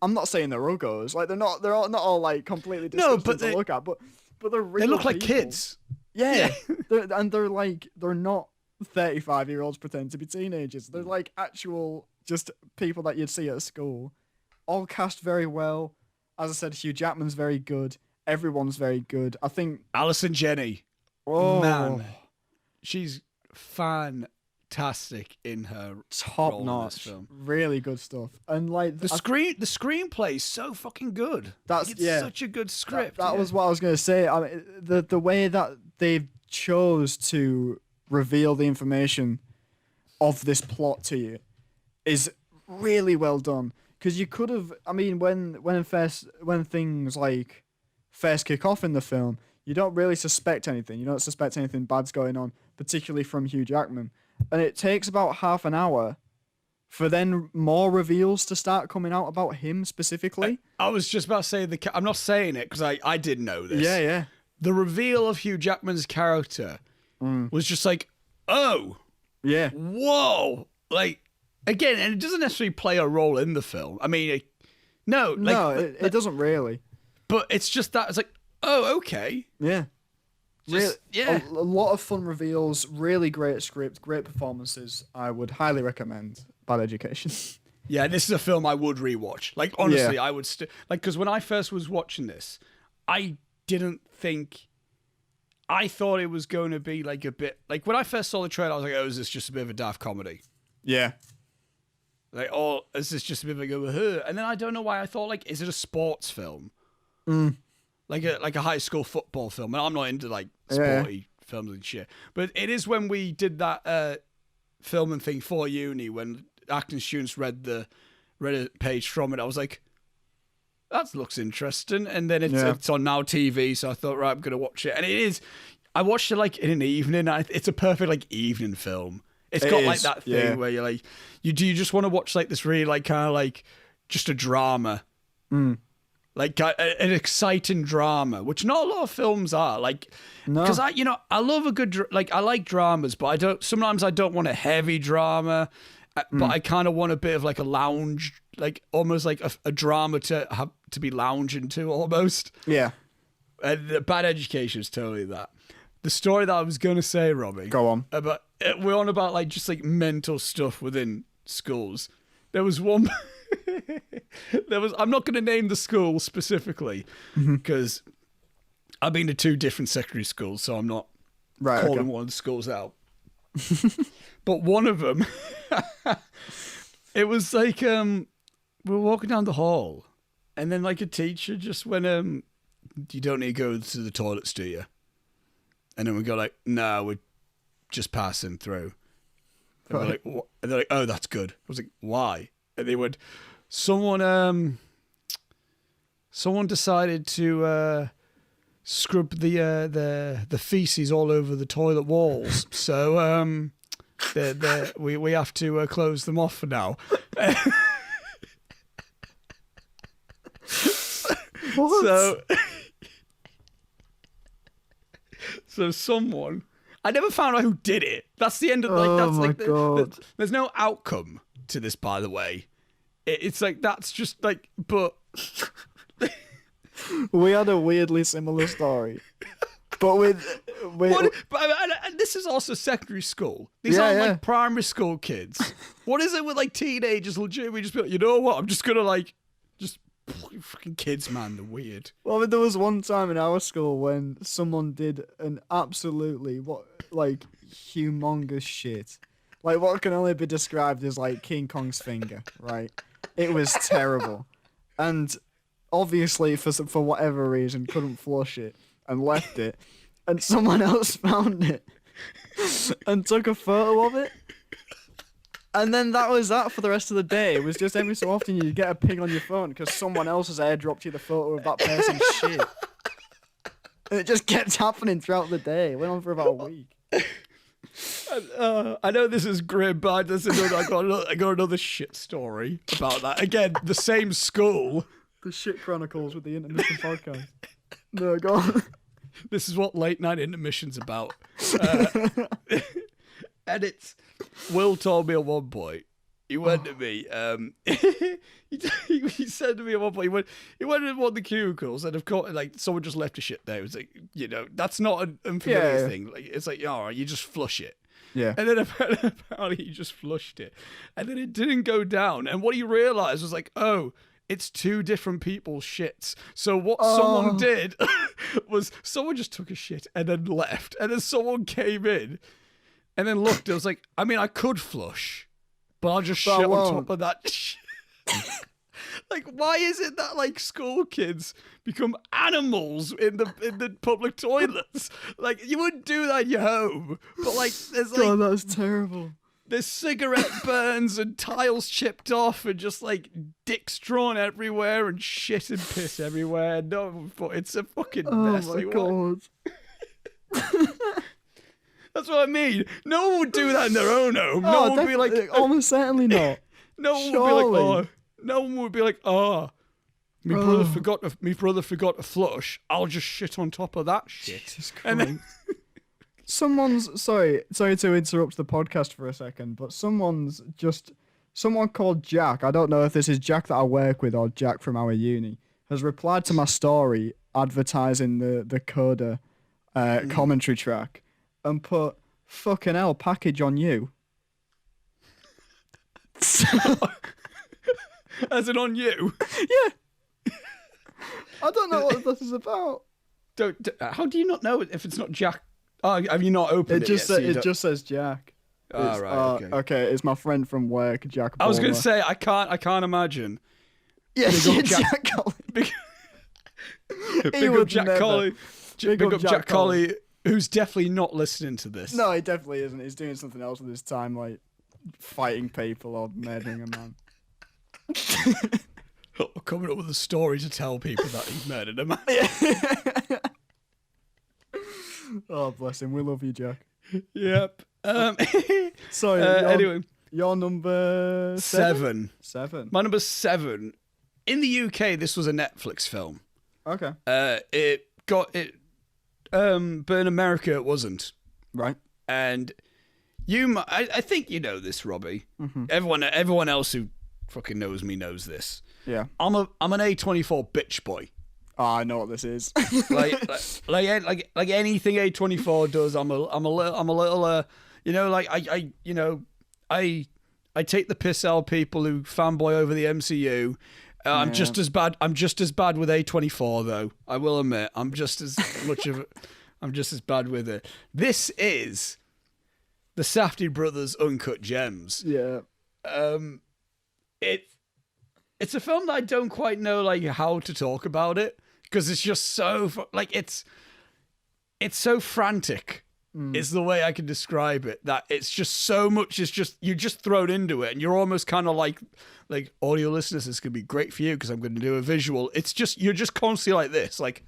I'm not saying they're uggos, like they're not all like completely disgusting to look at, but they're real. They look like people. kids. Yeah, they're not 35-year-olds pretending to be teenagers. They're like actual just people that you'd see at school. All cast very well. As I said, Hugh Jackman's very good. Everyone's very good. I think Alison Jenny. Oh man, she's fantastic in her top role notch. in this film. Really good stuff. And like the screenplay is so fucking good. It's such a good script. That was what I was going to say. I mean, the way that they chose to reveal the information of this plot to you is really well done. Because you could have, I mean, when things like first kick off in the film, you don't really suspect anything. You don't suspect anything bad's going on, particularly from Hugh Jackman. And it takes about half an hour for then more reveals to start coming out about him specifically. I was just about to say, I'm not saying it because I did know this. Yeah. The reveal of Hugh Jackman's character was just like, oh. Yeah. Whoa. Like, again, and it doesn't necessarily play a role in the film. I mean, it doesn't really. But it's just that, it's like, oh, okay. Yeah. Just, a lot of fun reveals, really great script, great performances. I would highly recommend Bad Education. Yeah, this is a film I would rewatch. Like, honestly, I would because when I first was watching this, I didn't think, I thought it was going to be like a bit, like when I first saw the trailer, I was like, oh, is this just a bit of a daft comedy? Yeah. Like, oh, is this just a bit of like, and then I don't know why I thought, like, is it a sports film? Like a high school football film, and I'm not into like sporty films and shit. But it is when we did that filming thing for uni, when acting students read a page from it. I was like, that looks interesting. And then it's on Now TV, so I thought, right, I'm gonna watch it. And it is. I watched it like in an evening. It's a perfect like evening film. It's got like that thing where you're like, you just want to watch like this really like kind of like just a drama. Like an exciting drama, which not a lot of films are. Like, because I love a good I like dramas, but sometimes I don't want a heavy drama, but I kind of want a bit of like a lounge, like almost like a drama to be lounging to almost. Yeah. And Bad Education is totally that. The story that I was gonna say, Robbie. Go on. We're on about like just like mental stuff within schools. There was one. I'm not going to name the school specifically because I've been to 2 different secondary schools, so I'm not calling one of the schools out. But one of them, it was like we were walking down the hall, and then like a teacher just went, "You don't need to go to the toilets, do you?" And then we go like, "No, we're just passing through." And we're like, what? And they're like, "Oh, that's good." I was like, "Why?" and they would. Someone decided to scrub the feces all over the toilet walls. So we have to close them off for now. What? So someone, I never found out who did it. That's the end of God. There's no outcome to this, by the way. It's like that's just like, but we had a weirdly similar story, but and this is also secondary school. These aren't like primary school kids. What is it with like teenagers? Legitimately, just be like, you know what? I'm just gonna like just. Fucking kids, man, they're weird. Well, I mean, there was one time in our school when someone did an absolutely humongous shit, like what can only be described as like King Kong's finger, right? It was terrible, and obviously for whatever reason couldn't flush it and left it, and someone else found it and took a photo of it. And then that was that for the rest of the day. It was just every so often you'd get a ping on your phone because someone else has airdropped you the photo of that person's shit. And it just kept happening throughout the day. It went on for about a week. I know this is grim, but I got another shit story about that. Again, the same school. The Shit Chronicles with the Intermission podcast. No, go on. This is what late night intermission's about. And it's... Will told me at one point, he went to me, he said to me at one point, he went in one of the cubicles and of course, like, someone just left a shit there. It was like, you know, that's not an unfamiliar thing. Like, it's like, all right, you just flush it. Yeah. And then apparently he just flushed it. And then it didn't go down. And what he realized was like, oh, it's two different people's shits. So what someone did was someone just took a shit and then left. And then someone came in. And then looked, it was like, I mean, I could flush, but I'll just shit on top of that shit. Like, why is it that, like, school kids become animals in the public toilets? Like, you wouldn't do that in your home. But, like, there's, like... God, that's terrible. There's cigarette burns and tiles chipped off and just, like, dicks drawn everywhere and shit and piss everywhere. No, but it's a fucking mess. Oh, my God. That's what I mean. No one would do that in their own home. No one would be like, almost certainly not. No one would be like, oh. No one would be like, oh, my brother forgot to flush. I'll just shit on top of that shit. Jesus Christ. And then, sorry to interrupt the podcast for a second, but someone called Jack. I don't know if this is Jack that I work with or Jack from our uni, has replied to my story advertising the Coda commentary track. And put fucking hell package on you. As in on you? Yeah. I don't know what this is about. How do you not know if it's not Jack? Oh, have you not opened it yet? It just says Jack. Oh, right. Okay, it's my friend from work, Jack. I was going to say I can't imagine. Yeah, Jack Colley. Big up Jack Colley. Big up Jack Colley. Who's definitely not listening to this. No, he definitely isn't. He's doing something else with his time, like fighting people or murdering a man. Coming up with a story to tell people that he murdered a man. Oh, bless him. We love you, Jack. Yep. Sorry. Anyway. Your number 7. 7. My number 7. In the UK, this was a Netflix film. Okay. But in America it wasn't. Right. And I think you know this, Robbie. Mm-hmm. Everyone else who fucking knows me knows this. Yeah. I'm an A24 bitch boy. Oh, I know what this is. like anything A24 does, I'm a little I take the piss out of people who fanboy over the MCU. I'm just as bad. I'm just as bad with A24 though. I will admit, I'm just as bad with it. This is the Safdie Brothers Uncut Gems. Yeah. It's a film that I don't quite know like how to talk about it because it's just so it's so frantic It's the way I can describe it. That it's just so much. It's just you're just thrown into it, and you're almost kind of like audio listeners. This could be great for you because I'm going to do a visual. It's just you're just constantly like this, like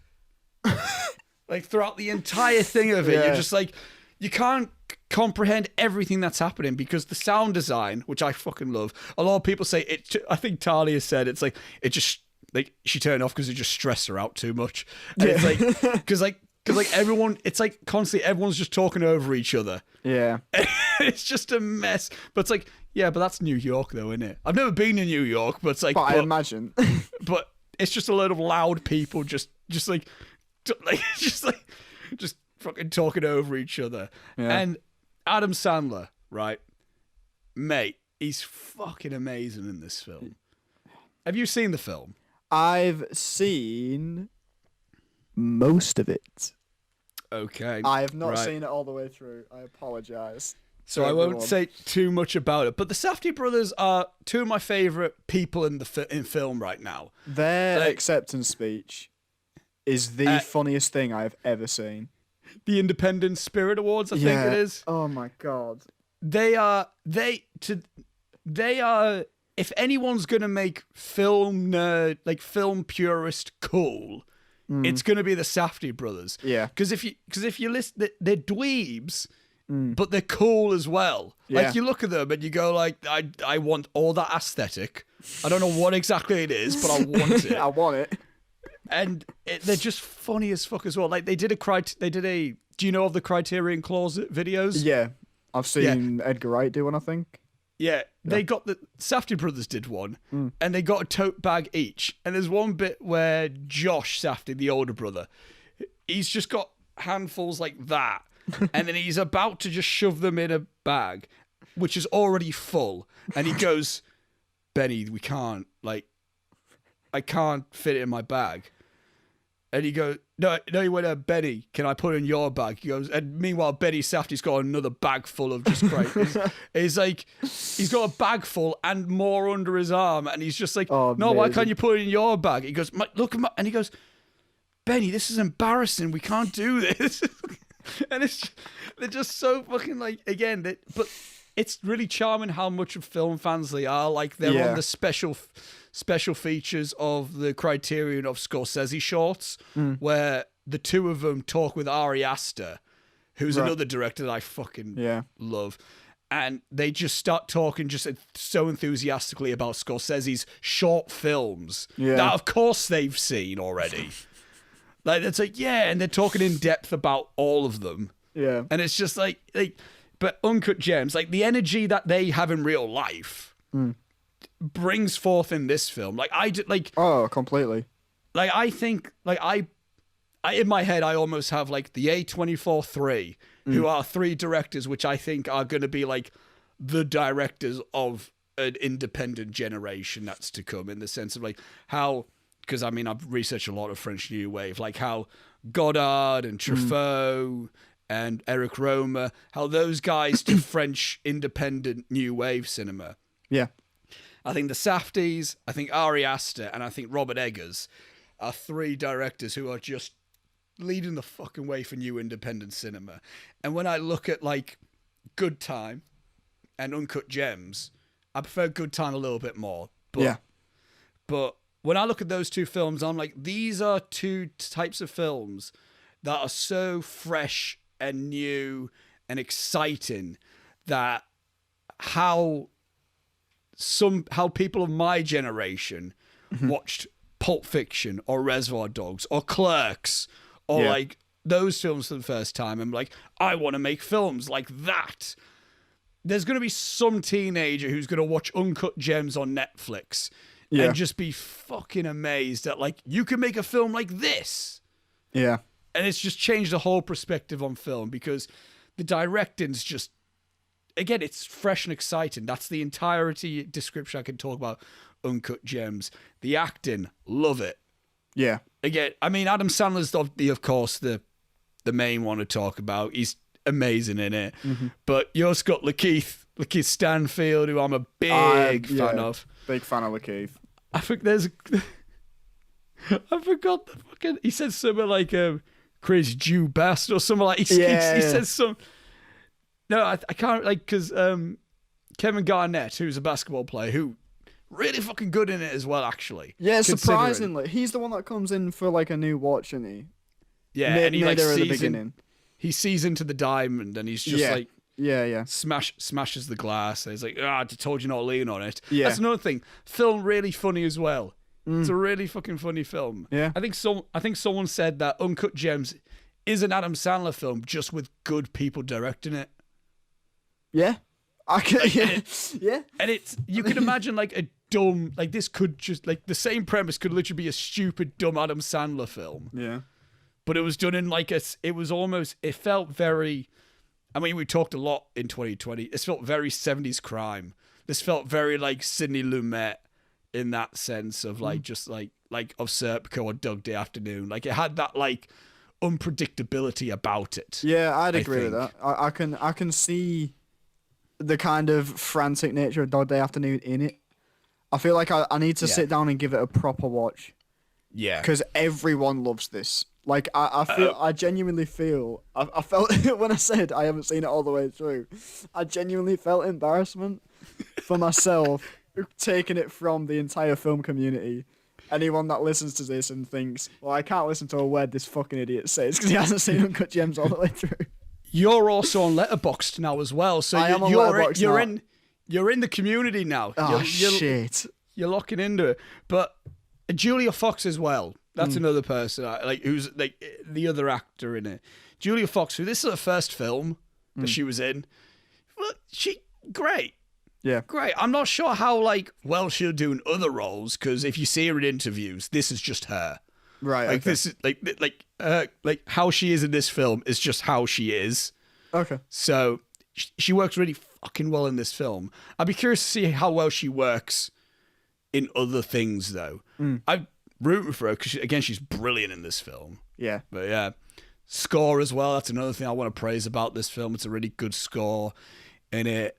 throughout the entire thing of it. You're just like you can't comprehend everything that's happening because the sound design, which I fucking love. A lot of people say it. I think Talia said it's like it just like she turned off because it just stressed her out too much. And it's like because everyone, it's like constantly everyone's just talking over each other. Yeah. It's just a mess. But it's like, yeah, but that's New York though, isn't it? I've never been in New York, but it's like... But I imagine. But it's just a load of loud people just fucking talking over each other. Yeah. And Adam Sandler, right? Mate, he's fucking amazing in this film. Have you seen the film? I've seen... most of it. Okay. I have not seen it all the way through. I apologize. So I won't say too much about it. But the Safdie brothers are two of my favourite people in film right now. Their acceptance speech is the funniest thing I've ever seen. The Independent Spirit Awards, I think it is. Oh my god. They are. If anyone's gonna make film nerd, like film purist, cool. It's going to be the Safdie brothers. Yeah. Because if you listen, they're dweebs, but they're cool as well. Yeah. Like, you look at them and you go, like, I want all that aesthetic. I don't know what exactly it is, but I want it. I want it. And they're just funny as fuck as well. Like, do you know of the Criterion Closet videos? Yeah. I've seen Edgar Wright do one, I think. Yeah, they got the Safdie brothers did one, and they got a tote bag each. And there's one bit where Josh Safdie, the older brother, he's just got handfuls like that, and then he's about to just shove them in a bag, which is already full. And he goes, "Benny, we can't. Like, I can't fit it in my bag." And he goes, no, he went, "Benny, can I put it in your bag?" He goes, and meanwhile, Benny Safdie's got another bag full of just crates. He's like, he's got a bag full and more under his arm. And he's just like, "No, why can't you put it in your bag?" He goes, "Look at my," and he goes, "Benny, this is embarrassing. We can't do this." And they're just so fucking like, again, but it's really charming how much of film fans they are. Like, they're on the special features of the Criterion of Scorsese shorts, where the two of them talk with Ari Aster, who's another director that I fucking love. And they just start talking just so enthusiastically about Scorsese's short films that, of course, they've seen already. Like, it's like, and they're talking in depth about all of them. Yeah. And it's just like but Uncut Gems, like, the energy that they have in real life brings forth in this film. Like, oh, completely. Like, I think, like, I in my head, I almost have, like, the A24 3, who are three directors, which I think are going to be, like, the directors of an independent generation that's to come, in the sense of, like, how, because, I mean, I've researched a lot of French New Wave, like, how Godard and Truffaut and Eric Romer, how those guys do French independent New Wave cinema. Yeah. I think the Safdies, I think Ari Aster, and I think Robert Eggers are three directors who are just leading the fucking way for new independent cinema. And when I look at, like, Good Time and Uncut Gems, I prefer Good Time a little bit more. But when I look at those two films, I'm like, these are two types of films that are so fresh and new and exciting that how people of my generation watched Pulp Fiction or Reservoir Dogs or Clerks or like those films for the first time, and like, I want to make films like that. There's going to be some teenager who's going to watch Uncut Gems on Netflix and just be fucking amazed at, like, you can make a film like this. Yeah. And it's just changed the whole perspective on film, because the directing's just, again, it's fresh and exciting. That's the entirety description I can talk about Uncut Gems. The acting, love it. Yeah. Again, I mean, Adam Sandler's of course the main one to talk about. He's amazing in it. But you also got Lakeith Stanfield, who I'm a big fan of. Big fan of Lakeith. I think I forgot the fucking, he said something like, crazy Jew bastard or something like. He says some. No, I can't because Kevin Garnett, who's a basketball player, who really fucking good in it as well, actually. Yeah, surprisingly, he's the one that comes in for like a new watch, isn't he? Yeah, and he like he sees into the diamond, and he's just like. Yeah. Smashes the glass. And he's like, I told you not to lean on it. Yeah. That's another thing. Film really funny as well. It's a really fucking funny film. Yeah. I think someone said that Uncut Gems is an Adam Sandler film just with good people directing it. Yeah. Yeah. And it's you can imagine like a dumb this could just like the same premise could literally be a stupid dumb Adam Sandler film. Yeah. But it was done in it felt very. I mean, we talked a lot in 2020. This felt very 70s crime. This felt very like Sidney Lumet in that sense of like just like of Serpico or Dog Day Afternoon. Like it had that like unpredictability about it. Yeah, I'd agree with that. I can see the kind of frantic nature of Dog Day Afternoon in it. I feel like I need to sit down and give it a proper watch. Yeah. Because everyone loves this. Like, I genuinely feel, I felt, when I said I haven't seen it all the way through, I genuinely felt embarrassment for myself taking it from the entire film community. Anyone that listens to this and thinks, well, I can't listen to a word this fucking idiot says because he hasn't seen Uncut Gems all the way through. You're also on Letterboxd now as well, so you're in the community now. Oh, shit. You're locking into it. But Julia Fox as well. That's another person, who's like the other actor in it. Julia Fox, who this is her first film that she was in. Well, great. Yeah. Great. I'm not sure how well she'll do in other roles because if you see her in interviews, this is just her. Right. Like this is like how she is in this film is just how she is. Okay. So she works really fucking well in this film. I'd be curious to see how well she works in other things though. I'm rooting for her because again she's brilliant in this film. Yeah. But yeah, score as well. That's another thing I want to praise about this film. It's a really good score in it,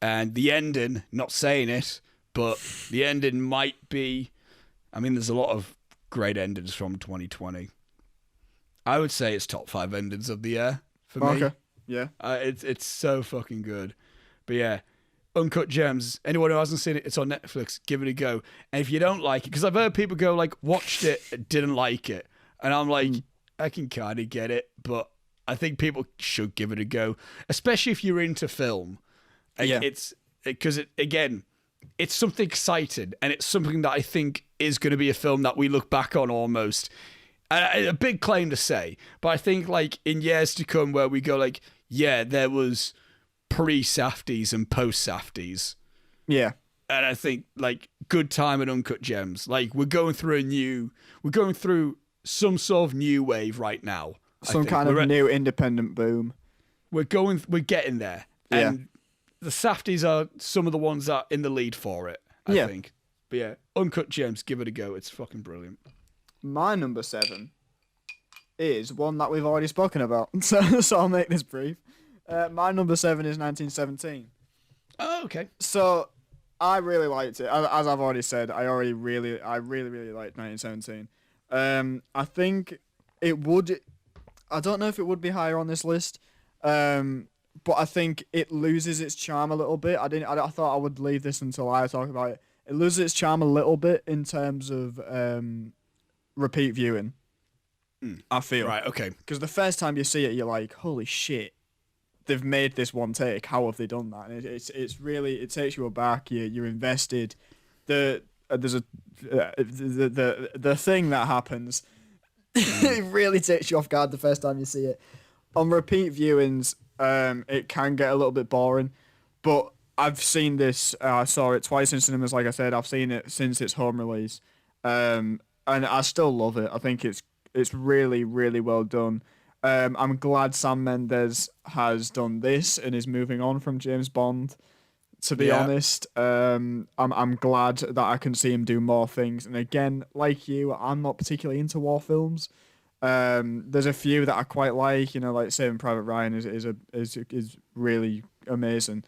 and the ending. Not saying it, but the ending might be. I mean, there's a lot of great endings from 2020. I would say it's top 5 endings of the year for me. Okay. Yeah. It's so fucking good. But yeah, Uncut Gems. Anyone who hasn't seen it, it's on Netflix. Give it a go. And if you don't like it, because I've heard people go watched it, didn't like it, and I'm like, I can kind of get it, but I think people should give it a go, especially if you're into film. Yeah. It's because it's something exciting, and it's something that I think is going to be a film that we look back on almost. A big claim to say, but I think in years to come where we go yeah, there was pre-Safdies and post-Safdies. Yeah. And I think Good Time and Uncut Gems. We're going through some sort of new wave right now. Some kind of new independent boom. We're getting there. Yeah. And the Safdies are some of the ones that are in the lead for it, I think. But yeah, Uncut Gems, give it a go. It's fucking brilliant. My number 7 is one that we've already spoken about, so I'll make this brief. My number 7 is 1917. Oh, okay. So I really liked it. As I've already said, I really liked 1917. I think it would. I don't know if it would be higher on this list, but I think it loses its charm a little bit. I thought I would leave this until I talk about it. It loses its charm a little bit in terms of repeat viewing. I feel right. Okay. Because the first time you see it, you're like, "Holy shit, they've made this one take. How have they done that?" And it's really, it takes you aback. You're invested. There's the thing that happens. It really takes you off guard the first time you see it. On repeat viewings, it can get a little bit boring, but I've seen this. I saw it twice in cinemas. Like I said, I've seen it since its home release, and I still love it. I think it's really, really well done. I'm glad Sam Mendes has done this and is moving on from James Bond. To be honest, I'm glad that I can see him do more things. And again, like you, I'm not particularly into war films. There's a few that I quite like. Like Saving Private Ryan is really amazing.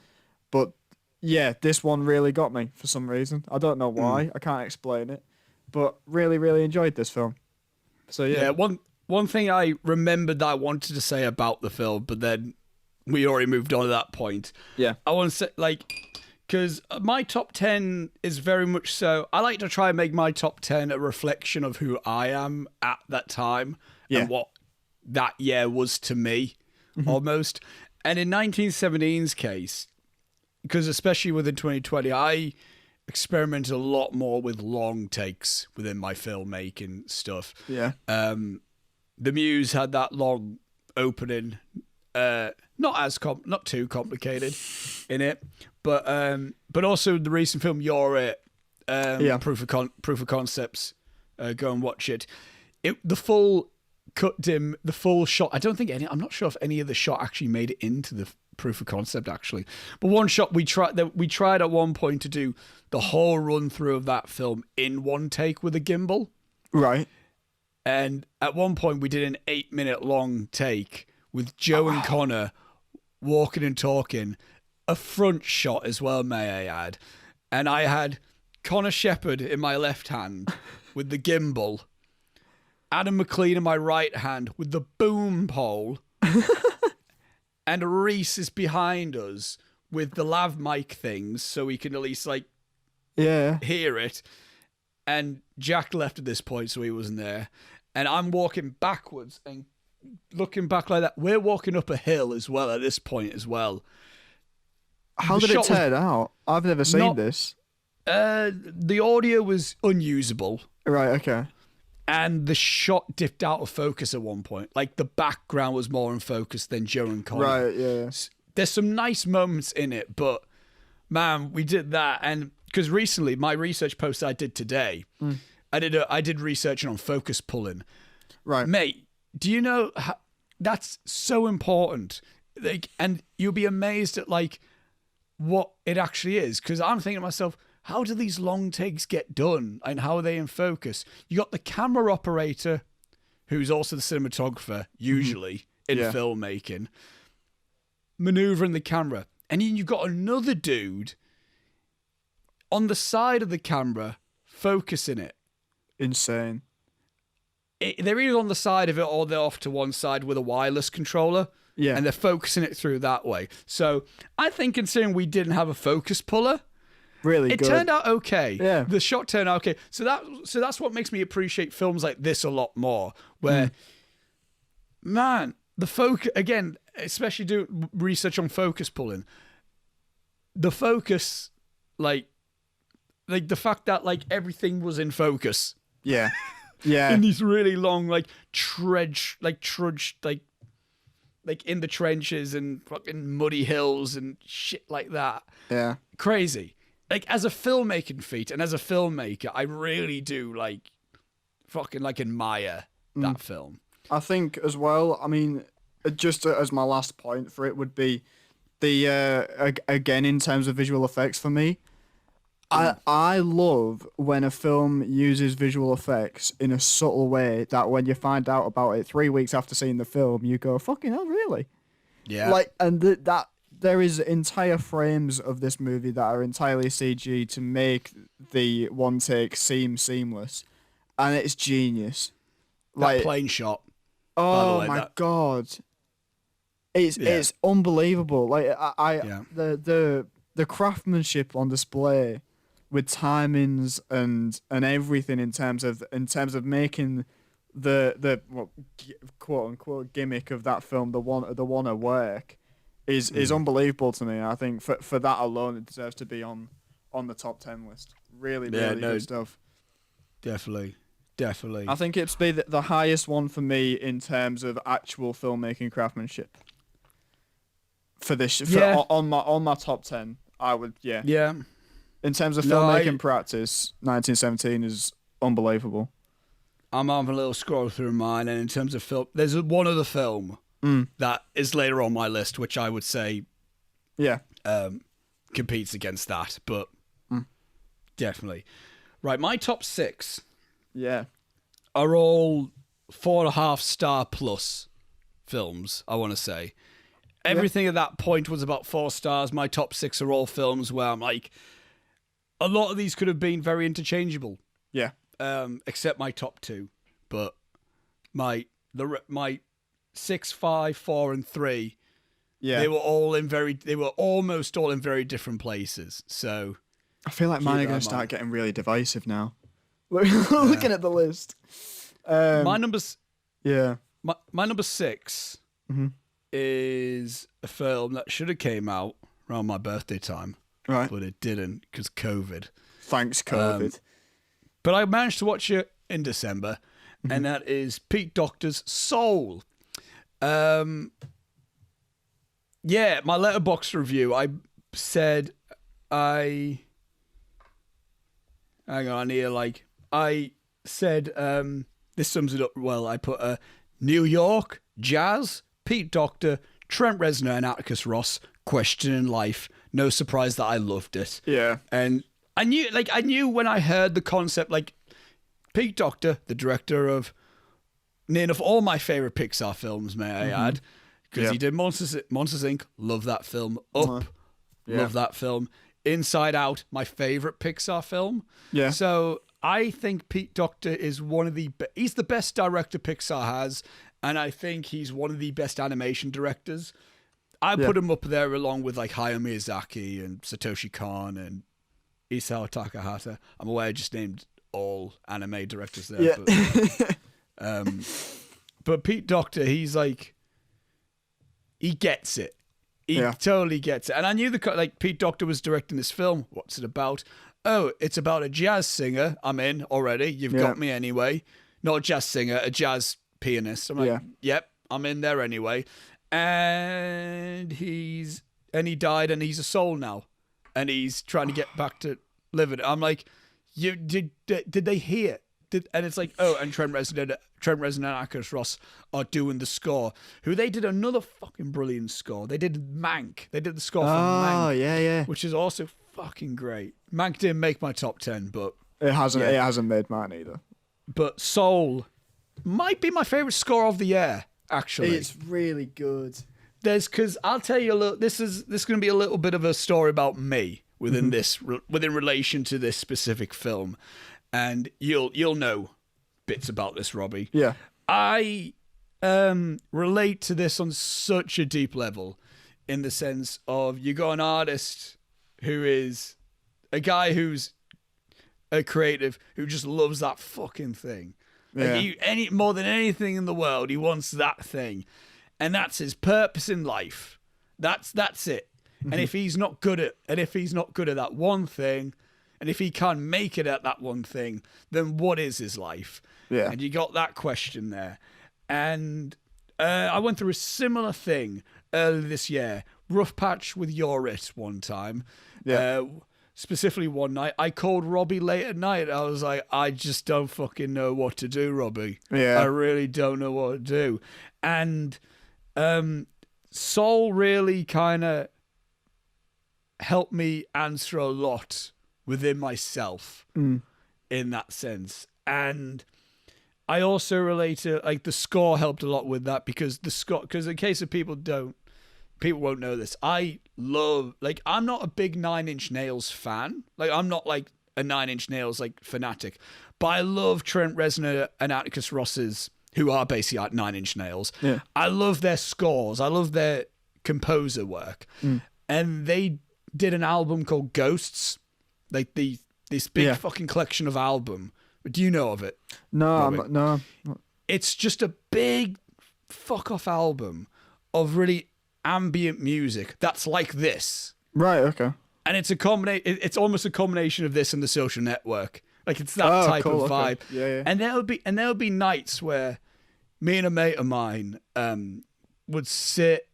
But yeah, this one really got me for some reason. I don't know why. I can't explain it. But really, really enjoyed this film. So yeah. One one thing I remembered that I wanted to say about the film, but then we already moved on to that point. Yeah. I want to say, like, because my top 10 is very much so, I like to try and make my top 10 a reflection of who I am at that time and what that year was to me, almost. And in 1917's case, because especially within 2020, I experimented a lot more with long takes within my filmmaking stuff. Yeah. The Muse had that long opening, not too complicated in it, but also the recent film You're It, Proof of Concepts. Go and watch it. The full the full shot. I'm not sure if any of the shot actually made it into the proof of concept actually, but one shot we tried at one point to do the whole run through of that film in one take with a gimbal. Right. And at one point we did an 8-minute long take with Joe and Connor walking and talking, a front shot as well, may I add. And I had Connor Shepherd in my left hand with the gimbal, Adam McLean in my right hand with the boom pole, and Reese is behind us with the lav mic things so we can at least hear it. And Jack left at this point, so he wasn't there. And I'm walking backwards and looking back like that. We're walking up a hill as well at this point as well. How did it turn out? I've never seen this. The audio was unusable. Right, okay. And the shot dipped out of focus at one point. Like, the background was more in focus than Joe and Connor. Right, yeah. There's some nice moments in it, but, man, we did that. And because recently, my research post I did today, I did research on focus pulling. Right. Mate, do you know that's so important? Like, and you'll be amazed at, like, what it actually is. Because I'm thinking to myself, how do these long takes get done and how are they in focus? You got the camera operator, who's also the cinematographer, usually, in filmmaking, maneuvering the camera. And then you've got another dude on the side of the camera focusing it. Insane. They're either on the side of it or they're off to one side with a wireless controller. Yeah. And they're focusing it through that way. So I think considering we didn't have a focus puller, it turned out okay. Yeah. The shot turned out okay. So that's what makes me appreciate films like this a lot more. Where, man, the focus, again, especially doing research on focus pulling, the focus, like the fact that, like, everything was in focus. Yeah. Yeah. In these really long, trudge, in the trenches and fucking muddy hills and shit like that. Yeah. Crazy. Like, as a filmmaking feat and as a filmmaker, I really do, admire that film. I think as well, I mean, just as my last point for it would be the, again, in terms of visual effects for me, I love when a film uses visual effects in a subtle way that when you find out about it 3 weeks after seeing the film, you go, fucking hell, really? Yeah. And that there is entire frames of this movie that are entirely CG to make the one take seem seamless. And it's genius. That plane shot. Oh, my God. It's unbelievable. The craftsmanship on display with timings and everything in terms of making the quote unquote gimmick of that film the one work is unbelievable to me. I think for that alone it deserves to be on the top 10 list. Really good stuff. Definitely. I think it's be the highest one for me in terms of actual filmmaking craftsmanship. For this on my top 10, I would in terms of filmmaking practice, 1917 is unbelievable. I'm having a little scroll through mine, and in terms of film, there's one other film that is later on my list, which I would say competes against that, but definitely. Right, my top 6 are all 4.5 star plus films, I want to say. Everything at that point was about 4 stars. My top 6 are all films where I'm like, a lot of these could have been very interchangeable. Yeah. Except my top 2. But my my 6, 5, 4, and 3. Yeah. They were almost all in very different places. So I feel like mine are going to start getting really divisive now. Looking at the list. My number's Yeah. my number 6 is a film that should have came out around my birthday time, Right. but it didn't because COVID. Thanks, COVID. But I managed to watch it in December, and that is Pete Docter's Soul. Yeah, my Letterboxd review, I said I said, this sums it up well. I put New York, jazz, Pete Docter, Trent Reznor and Atticus Ross, questioning life. No surprise that I loved it. Yeah. And I knew when I heard the concept, like, Pete Docter, the director of near enough all my favorite Pixar films, may I add, because he did Monsters Inc. Love that film. Up, love that film. Inside Out, my favorite Pixar film. Yeah. So I think Pete Docter is he's the best director Pixar has, and I think he's one of the best animation directors. I put him up there along with like Hayao Miyazaki and Satoshi Kon and Isao Takahata. I'm aware I just named all anime directors there. Yeah. But Pete Docter, he's like, he gets it. He totally gets it. And I knew Pete Docter was directing this film. What's it about? Oh, it's about a jazz singer. I'm in already. You've got me anyway. Not a jazz singer, a jazz pianist. I'm like, yep, I'm in there anyway. And he died and he's a soul now. And he's trying to get back to living. I'm like, did they hear? And it's like, oh, and Trent Reznor and Atticus Ross are doing the score. Who they did another fucking brilliant score. They did Mank. They did the score for Mank. Oh, yeah. Which is also fucking great. Mank didn't make my top 10, but it hasn't made mine either. But Soul might be my favorite score of the year, actually. It's really good. Because I'll tell you a little. This is going to be a little bit of a story about me within within relation to this specific film. And you'll know bits about this, Robbie. Yeah. I relate to this on such a deep level, in the sense of you got an artist who is a guy who's a creative who just loves that fucking thing. Yeah. Like more than anything in the world, he wants that thing, and that's his purpose in life. That's it. And if he's not good at that one thing. And if he can't make it at that one thing, then what is his life? Yeah. And you got that question there. And I went through a similar thing earlier this year. Rough patch with Your It one time. Yeah. Specifically one night. I called Robbie late at night. I was like, I just don't fucking know what to do, Robbie. Yeah. I really don't know what to do. And Soul really kind of helped me answer a lot within myself in that sense. And I also relate to, like, the score helped a lot with that, because in case of people won't know this, I'm not a big Nine Inch Nails fan. Like, I'm not like a Nine Inch Nails like fanatic, but I love Trent Reznor and Atticus Ross's, who are basically like Nine Inch Nails. Yeah. I love their scores. I love their composer work. And they did an album called Ghosts. Like this big fucking collection of album. Do you know of it? No, no. It's just a big fuck off album of really ambient music that's like this. Right, okay. And it's it's almost a combination of this and The Social Network. Like, it's that type of vibe. Okay. Yeah. And there would be nights where me and a mate of mine would sit.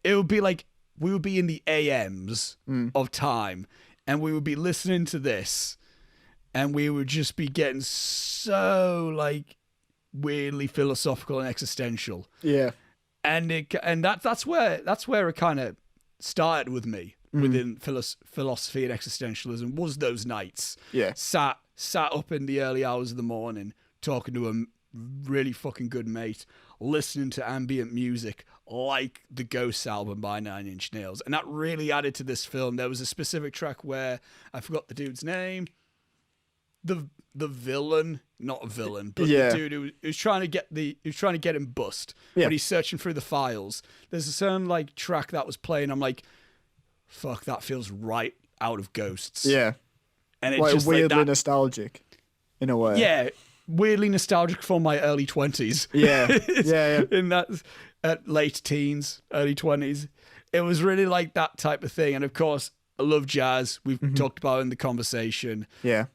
It would be like we would be in the AMs of time. And we would be listening to this, and we would just be getting so, like, weirdly philosophical and existential. Yeah. And that's where it kind of started with me within philosophy and existentialism, was those nights. Yeah. Sat up in the early hours of the morning, talking to a really fucking good mate, listening to ambient music like the Ghosts album by Nine Inch Nails. And that really added to this film. There was a specific track where I forgot the dude's name. the villain, not a villain, but Yeah. the dude who's trying to get him bust. Yeah. When he's searching through the files, there's a certain like track that was playing. I'm like, fuck, that feels right out of Ghosts. Yeah. And it's Like just weirdly like that, nostalgic, in a way. yeah, weirdly nostalgic for my early 20s. Yeah. Yeah. In that late teens, early 20s. It was really like that type of thing. And of course, I love jazz. We've talked about it in the conversation. Yeah.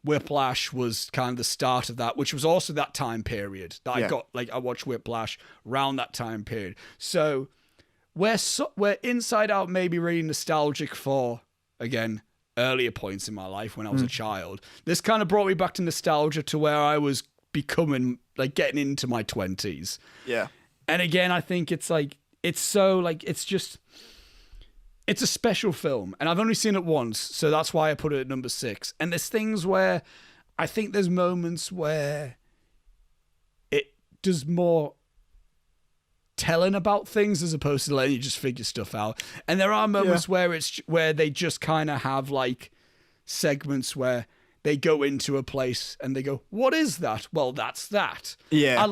Whiplash was kind of the start of that, which was also that time period that Yeah. I watched Whiplash around that time period. So where Inside Out may be really nostalgic for, again, earlier points in my life when I was a child, this kind of brought me back to nostalgia to where I was becoming, like, getting into my 20s. Yeah. And again, I think it's like, it's so like, it's a special film, and I've only seen it once, so that's why I put it at number 6. And there's things where I think there's moments where it does more telling about things as opposed to letting you just figure stuff out. And there are moments where they just kind of have like segments where they go into a place and they go, what is that? Well, that's that. Yeah.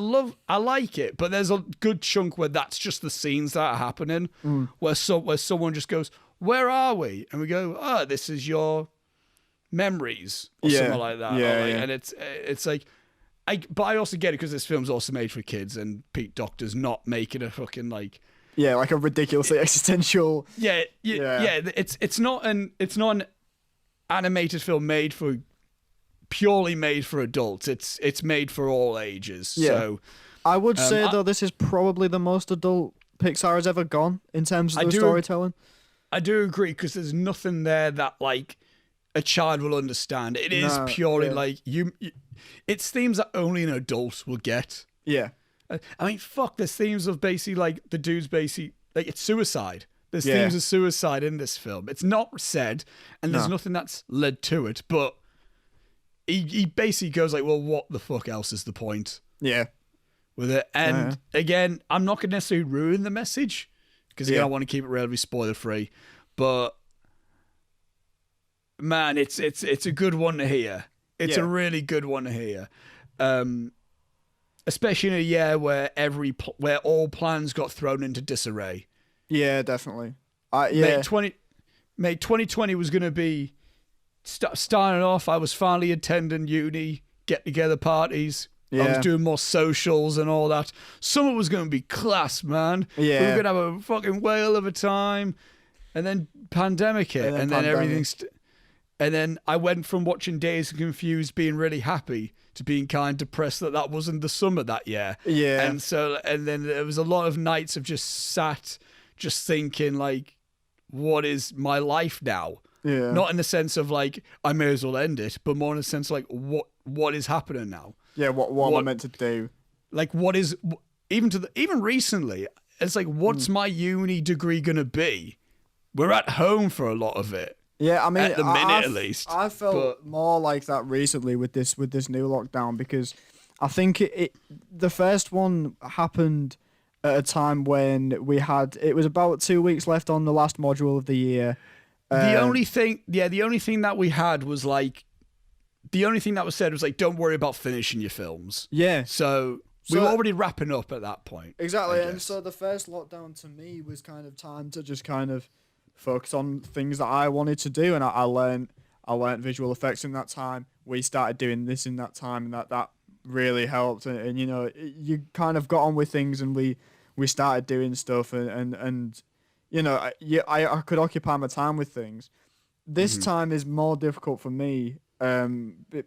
I like it, but there's a good chunk where that's just the scenes that are happening, where someone just goes, where are we? And we go, oh, this is your memories or something like that. And it's like, but I also get it because this film's also made for kids, and Pete Docter's not making a fucking like, yeah, like a ridiculously existential. Yeah. It's not an animated film purely made for adults. It's made for all ages. Yeah. So I would say though this is probably the most adult Pixar has ever gone in terms of the storytelling. I do agree, because there's nothing there that like a child will understand. It is purely like it's themes that only an adult will get. Yeah. I mean, fuck, there's themes of basically like the dude's basically like it's suicide. There's themes of suicide in this film. It's not said, and there's nothing that's led to it, but he basically goes like, well, what the fuck else is the point? Yeah. With it. And again, I'm not going to necessarily ruin the message, because again, I want to keep it relatively spoiler free, but man, it's a good one to hear. It's a really good one to hear. Especially in a year where where all plans got thrown into disarray. Yeah, definitely. Mate, 2020 was going to be starting off. I was finally attending uni, get-together parties. I was doing more socials and all that. Summer was going to be class, man. Yeah. We were going to have a fucking whale of a time. And then pandemic hit, and then everything's... And then I went from watching Dazed and Confused being really happy to being kind of depressed that wasn't the summer that year. Yeah. And then there was a lot of nights of just thinking like, what is my life now? Yeah. Not in the sense of like, I may as well end it, but more in the sense like, what is happening now? Yeah, what am I meant to do? Like, what is... Even recently, it's like, what's my uni degree going to be? We're at home for a lot of it. Yeah, I mean, at the minute at least. I felt more like that recently with this new lockdown, because I think the first one happened at a time when it was about 2 weeks left on the last module of the year. The only thing that we had was like, the only thing that was said was like, don't worry about finishing your films. Yeah. So we were already wrapping up at that point. Exactly, and so the first lockdown to me was kind of time to just kind of focus on things that I wanted to do, and I learned visual effects in that time. We started doing this in that time, and that really helped. And you know, you kind of got on with things, and we started doing stuff, and you know, I could occupy my time with things. This time is more difficult for me,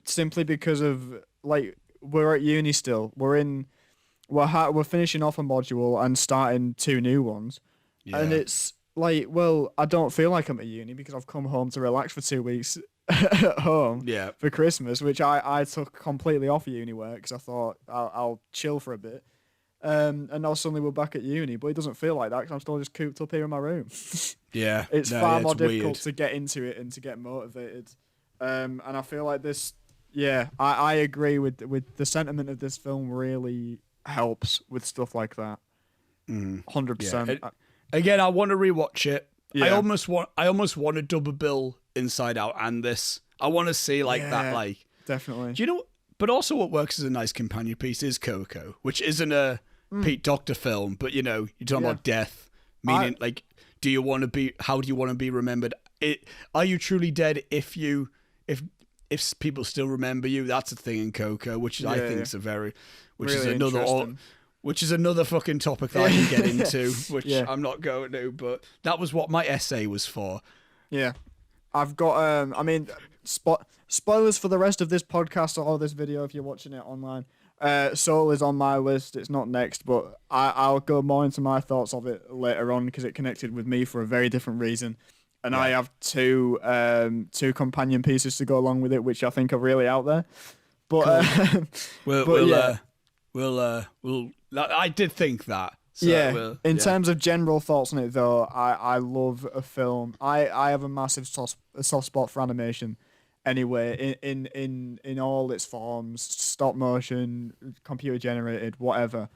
simply because of like we're at uni still. We're finishing off a module and starting 2 new ones, and it's like, well, I don't feel like I'm at uni because I've come home to relax for 2 weeks at home for Christmas, which I took completely off uni work because I thought I'll chill for a bit. And now suddenly we're back at uni, but it doesn't feel like that because I'm still just cooped up here in my room. It's far more difficult to get into it and to get motivated. And I feel like this, I agree with the sentiment of this film really helps with stuff like that. 100%. Again, I want to rewatch it. I almost want to double bill Inside Out and this. I want to see like that. Like definitely. Do you know? But also, what works as a nice companion piece is Coco, which isn't a Pete Docter film, but you're talking about death, meaning like, do you want to be? How do you want to be remembered? Are you truly dead if people still remember you? That's a thing in Coco, which I think is which is another fucking topic that I can get into, which I'm not going to. But that was what my essay was for. Yeah, I've got. Spoilers for the rest of this podcast or this video if you're watching it online. Soul is on my list. It's not next, but I'll go more into my thoughts of it later on because it connected with me for a very different reason. And I have two companion pieces to go along with it, which I think are really out there. But I did think that. So in terms of general thoughts on it, though, I love a film. I have a massive soft spot for animation. Anyway, in all its forms, stop motion, computer generated, whatever.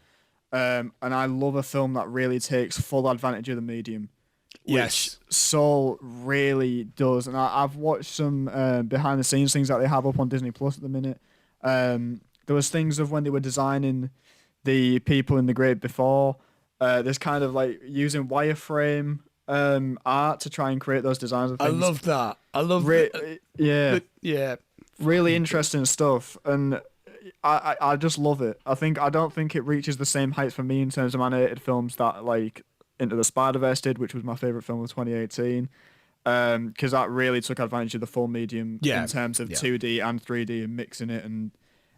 And I love a film that really takes full advantage of the medium. Which Soul really does. And I've watched some behind the scenes things that they have up on Disney Plus at the minute. There was things of when they were designing the people in The Great Before. There's kind of like using wireframe art to try and create those designs. I love that. I love really interesting stuff, and I just love it. I don't think it reaches the same heights for me in terms of animated films that like Into the Spider-Verse did, which was my favorite film of 2018, because that really took advantage of the full medium in terms of 2D and 3D and mixing it and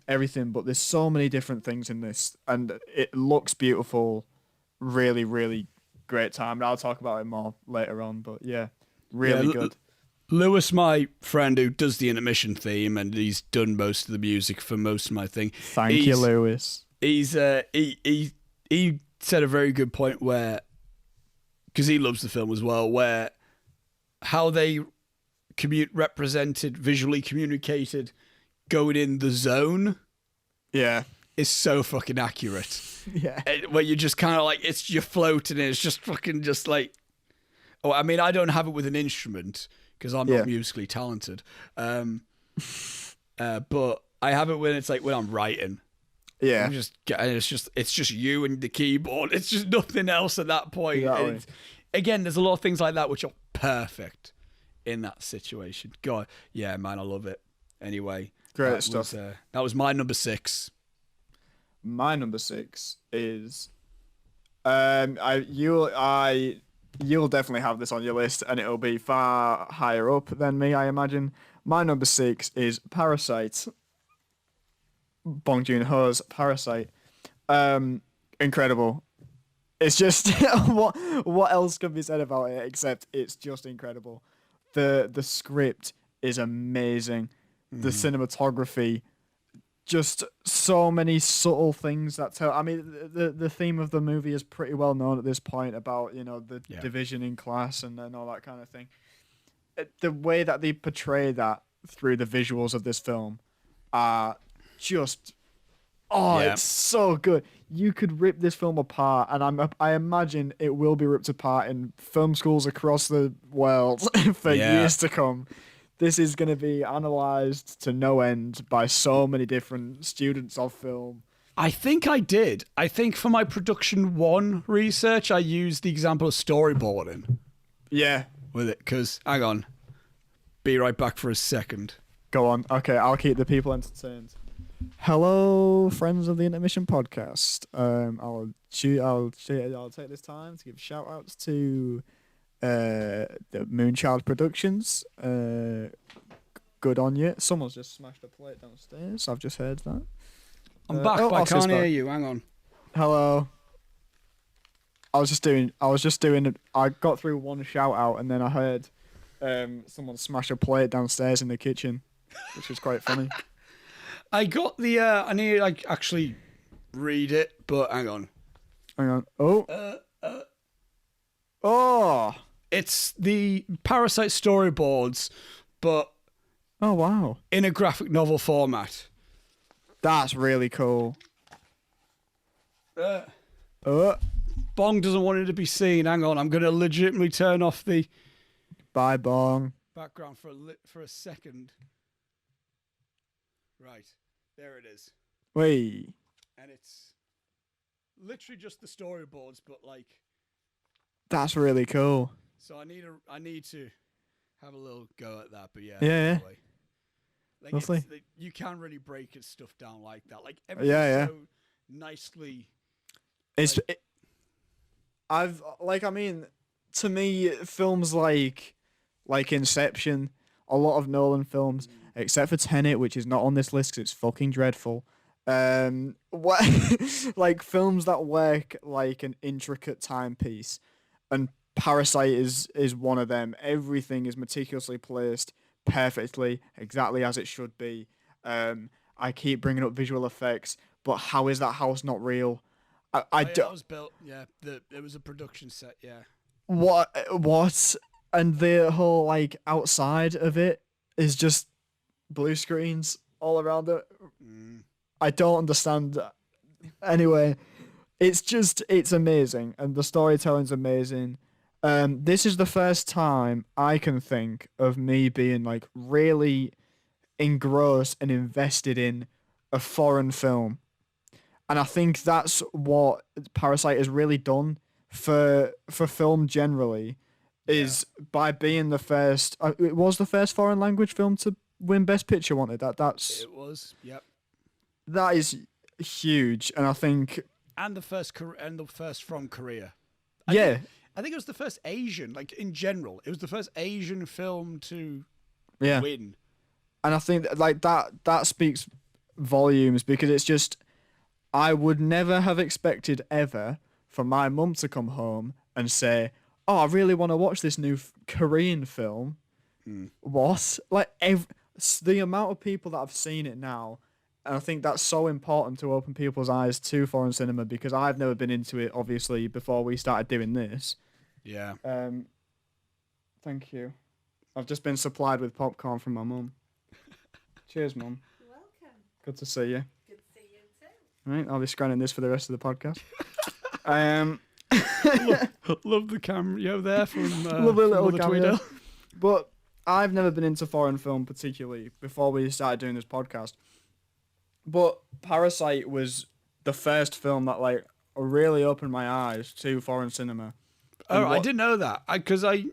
everything. But there's so many different things in this, and it looks beautiful. Really, really great time. And I'll talk about it more later on, but really good. Lewis, my friend who does the Intermission theme, and he's done most of the music for most of my thing. Thank you, Lewis. He said a very good point where, because he loves the film as well, where how they visually communicated going in the zone is so fucking accurate. Where you're just kind of like, you're floating and it's just fucking just like, I mean, I don't have it with an instrument because I'm not musically talented. But I have it when it's like when I'm writing. Yeah. It's just you and the keyboard. It's just nothing else at that point. Again, there's a lot of things like that which are perfect in that situation. God, yeah, man, I love it. Anyway, great stuff. That was my number 6. My number 6 is you'll definitely have this on your list, and it'll be far higher up than me, I imagine. My number 6 is Parasite. Bong Joon-ho's Parasite. Incredible. It's just what else can be said about it except it's just incredible. The script is amazing. The cinematography, just so many subtle things that tell. I mean, the theme of the movie is pretty well known at this point about the division in class and all that kind of thing. The way that they portray that through the visuals of this film are just it's so good. You could rip this film apart, and I imagine it will be ripped apart in film schools across the world for years to come. This is going to be analysed to no end by so many different students of film. I think I did. I think for my production 1 research, I used the example of storyboarding. Yeah. With it, because, hang on. Be right back for a second. Go on. Okay, I'll keep the people entertained. Hello, friends of the Intermission podcast. I'll take this time to give shout outs to the Moonchild Productions. Good on you. Someone's just smashed a plate downstairs. I've just heard that. I'm back, but I can't hear you. Hang on. Hello. I got through one shout out and then I heard someone smash a plate downstairs in the kitchen, which was quite funny. I got the I need to actually read it, but hang on. Oh. It's the Parasite storyboards, but oh wow, in a graphic novel format. That's really cool. Bong doesn't want it to be seen. Hang on, I'm going to legitimately turn off the... Bye, Bong. background for a second. Right, there it is. Wait. And it's literally just the storyboards, but like. That's really cool. So I need to have a little go at that, but yeah. Yeah. Anyway. Like Lovely. You can't really break its stuff down like that. Like everything's so nicely. To me, films like Inception, a lot of Nolan films, except for Tenet, which is not on this list because it's fucking dreadful. Like films that work like an intricate timepiece, and Parasite is one of them. Everything is meticulously placed perfectly, exactly as it should be. I keep bringing up visual effects, but how is that house not real? That was built. Yeah, it was a production set. Yeah. What? And the whole like outside of it is just blue screens all around it. I don't understand. Anyway, it's amazing, and the storytelling's amazing. This is the first time I can think of me being like really engrossed and invested in a foreign film. And I think that's what Parasite has really done for film generally, is by being the first. It was the first foreign language film to win Best Picture. Wanted that's. It was. Yep. That is huge, and I think. And the first from Korea. I think it was the first Asian, like in general, it was the first Asian film to win. And I think like that speaks volumes, because it's just, I would never have expected ever for my mum to come home and say, "Oh, I really want to watch this new Korean film." What? Like the amount of people that have seen it now, and I think that's so important to open people's eyes to foreign cinema, because I've never been into it, obviously, before we started doing this. Yeah. Thank you. I've just been supplied with popcorn from my mum. Cheers, Mum. You're welcome. Good to see you. Good to see you too. Right, I'll be scanning this for the rest of the podcast. Love the camera you have there from lovely little the cameo. But I've never been into foreign film particularly before we started doing this podcast. But Parasite was the first film that like really opened my eyes to foreign cinema. Oh, I didn't know that. Because I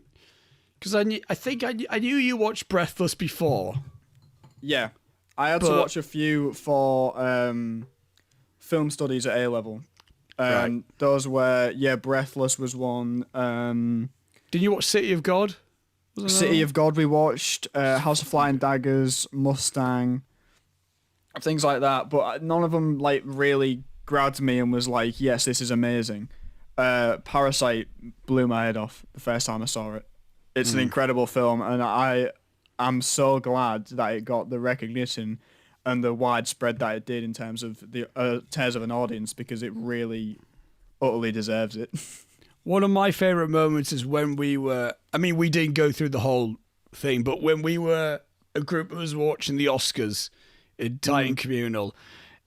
knew you watched Breathless before. Yeah, I had to watch a few for film studies at A level. Right. Those were Breathless was one. Did you watch City of God? City of God we watched. House of Flying Daggers, Mustang, things like that. But none of them like really grabbed me and was like, yes, this is amazing. Parasite blew my head off the first time I saw it. It's an incredible film, and I'm so glad that it got the recognition and the widespread that it did in terms of the terms of an audience, because it really utterly deserves it. One of my favourite moments is when we didn't go through the whole thing, but when we were a group that was watching the Oscars in Titan Communal,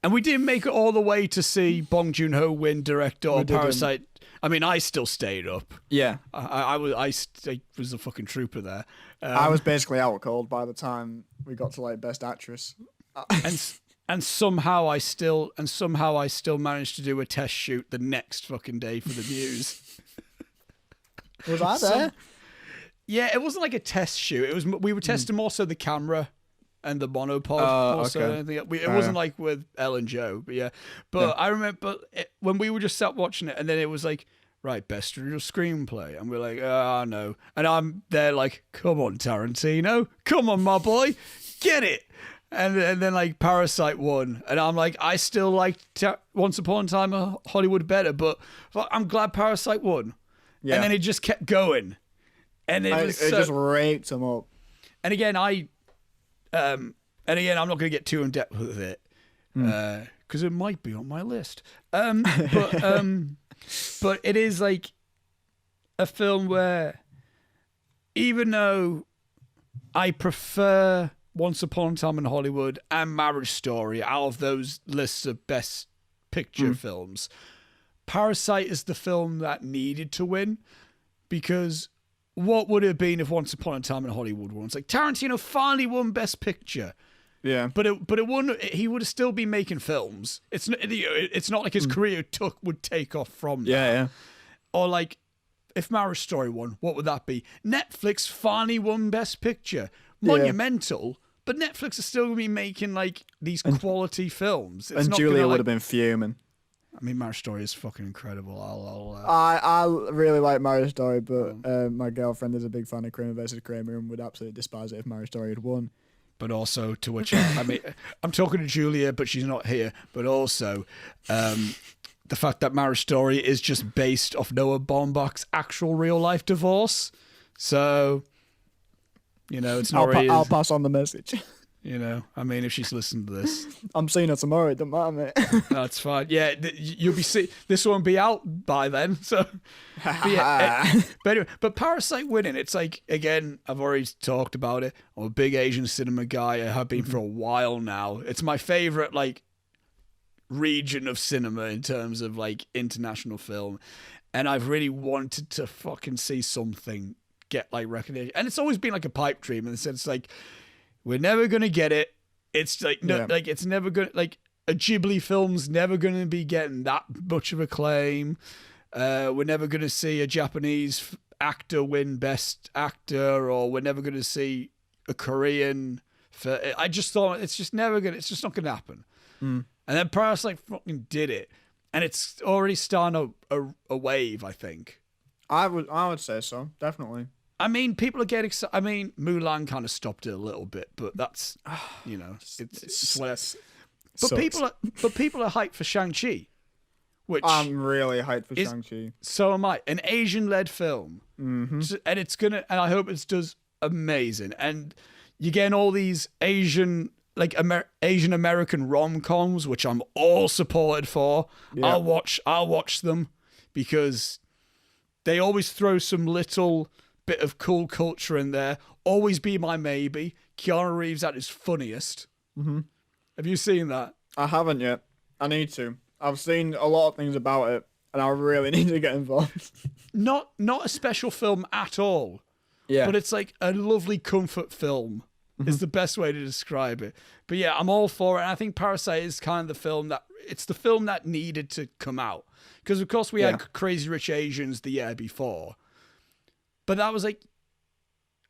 and we didn't make it all the way to see Bong Joon-ho win director or Parasite. I mean, I still stayed up. Yeah. I was a fucking trooper there. I was basically out cold by the time we got to like Best Actress. And somehow I still managed to do a test shoot the next fucking day for the Muse. Was I there? Yeah, it wasn't like a test shoot. We were testing more so the camera and the monopod. It wasn't like with Elle and Joe, but yeah. But I remember when we were just sat watching it, and then it was like, right, best original screenplay, and we're like, oh no, and I'm there like, come on, Tarantino, come on, my boy, get it. And then like Parasite won, and I'm like, I still like Once Upon a Time in Hollywood better, but I'm glad Parasite won. Yeah. And then it just kept going, and it just raked him up. And again, I'm not going to get too in depth with it because it might be on my list. But it is like a film where, even though I prefer Once Upon a Time in Hollywood and Marriage Story out of those lists of best picture films, Parasite is the film that needed to win, because what would it have been if Once Upon a Time in Hollywood won? It's like Tarantino finally won Best Picture. Yeah. But it wouldn't. He would still be making films. It's not like his career would take off from that. Yeah. Or like, if Marriage Story won, what would that be? Netflix finally won Best Picture. Monumental. But Netflix is still going to be making like these quality films. It's and not Julia gonna, would have been fuming. I mean, Marriage Story is fucking incredible. I really like Marriage Story, but my girlfriend is a big fan of Kramer versus Kramer and would absolutely despise it if Marriage Story had won. But also, to which I mean, I'm talking to Julia, but she's not here. But also, the fact that Marriage Story is just based off Noah Baumbach's actual real life divorce. So, it's not really. I'll pass on the message. I mean, if she's listened to this, I'm seeing her tomorrow. It doesn't matter, mate. That's fine. Yeah, you'll be this won't be out by then. So, but anyway, but Parasite winning, it's like, again, I've already talked about it. I'm a big Asian cinema guy. I have been for a while now. It's my favorite like region of cinema in terms of like international film, and I've really wanted to fucking see something get like recognition. And it's always been like a pipe dream in the sense like, we're never gonna get it. It's like like it's never gonna like a Ghibli film's never gonna be getting that much of acclaim. We're never gonna see a Japanese actor win Best Actor, or we're never gonna see a Korean. I just thought it's just not gonna happen. And then Parasite fucking did it, and it's already starting a wave. I think. I would say so, definitely. I mean, people are getting excited. I mean, Mulan kind of stopped it a little bit, but that's, it's whatever. But people are hyped for Shang-Chi, which I'm really hyped for Shang-Chi. So am I. An Asian-led film, and and I hope it does amazing. And you're getting all these Asian American rom-coms, which I'm all supported for. Yeah. I'll watch them because they always throw some little bit of cool culture in there. Always Be My Maybe. Keanu Reeves at his funniest. Have you seen that? I haven't yet. I need to. I've seen a lot of things about it, and I really need to get involved. Not a special film at all. Yeah. But it's like a lovely comfort film. Is the best way to describe it. But yeah, I'm all for it. And I think Parasite is kind of the film that needed to come out. Because of course we had Crazy Rich Asians the year before. But that was like,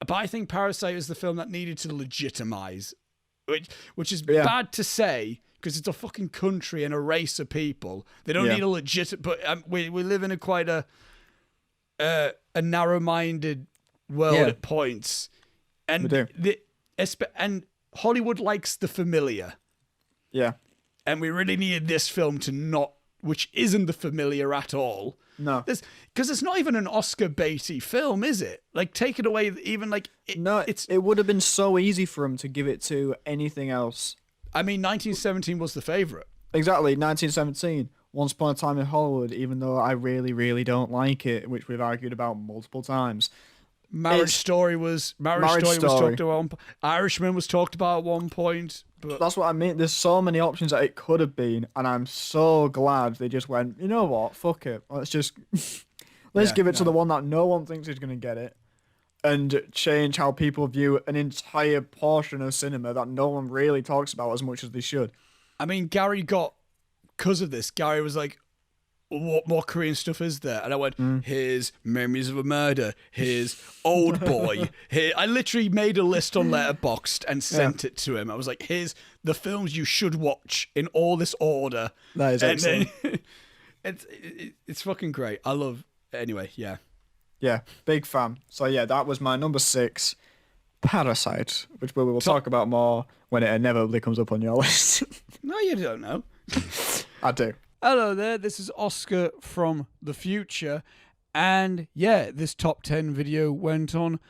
but I think Parasite is the film that needed to legitimize, which is bad to say because it's a fucking country and a race of people. They don't need a legit. But we live in a quite a narrow-minded world at points, and and Hollywood likes the familiar. Yeah, and we really needed this film which isn't the familiar at all. No. Because it's not even an Oscar baity film, is it? Like, take it away, even like... it would have been so easy for him to give it to anything else. I mean, 1917 was the favourite. Exactly, 1917. Once Upon a Time in Hollywood, even though I really, really don't like it, which we've argued about multiple times. Marriage Story was talked about. Irishman was talked about at one point. But that's what I mean. There's so many options that it could have been, and I'm so glad they just went, you know what, fuck it. Let's just give it to the one that no one thinks is going to get it, and change how people view an entire portion of cinema that no one really talks about as much as they should. I mean, because of this, Gary was like, what more Korean stuff is there? And I went, here's Memories of a Murder, here's Old Boy. I literally made a list on Letterboxd and sent it to him. I was like, here's the films you should watch in all this order. That is excellent. It's fucking great. Anyway, yeah. Yeah, big fan. So yeah, that was my number 6, Parasite, which we will talk about more when it inevitably comes up on your list. No, you don't know. I do. Hello there, this is Oscar from the future, and yeah, this top 10 video went on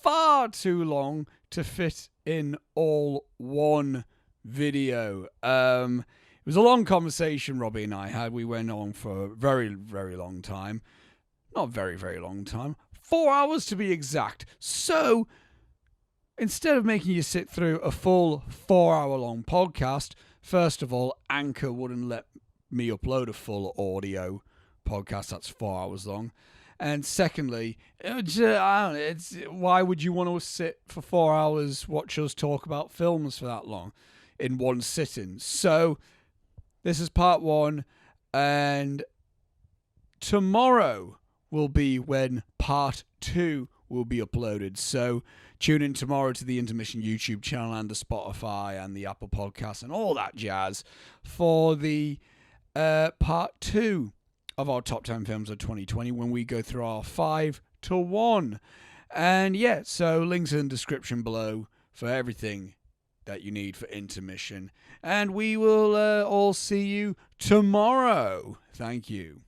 far too long to fit in all one video. It was a long conversation Robbie and I had. We went on for a very, very long time. Not very, very long time. 4 hours to be exact. So, instead of making you sit through a full 4-hour long podcast, first of all, Anchor wouldn't let me upload a full audio podcast that's 4 hours long. And secondly, I don't know, why would you want to sit for 4 hours, watch us talk about films for that long in one sitting? So this is part 1, and tomorrow will be when part 2 will be uploaded. So tune in tomorrow to the Intermission YouTube channel and the Spotify and the Apple Podcasts and all that jazz for the part 2 of our top 10 films of 2020, when we go through our 5 to 1. And yeah, so links in the description below for everything that you need for Intermission. And we will all see you tomorrow. Thank you.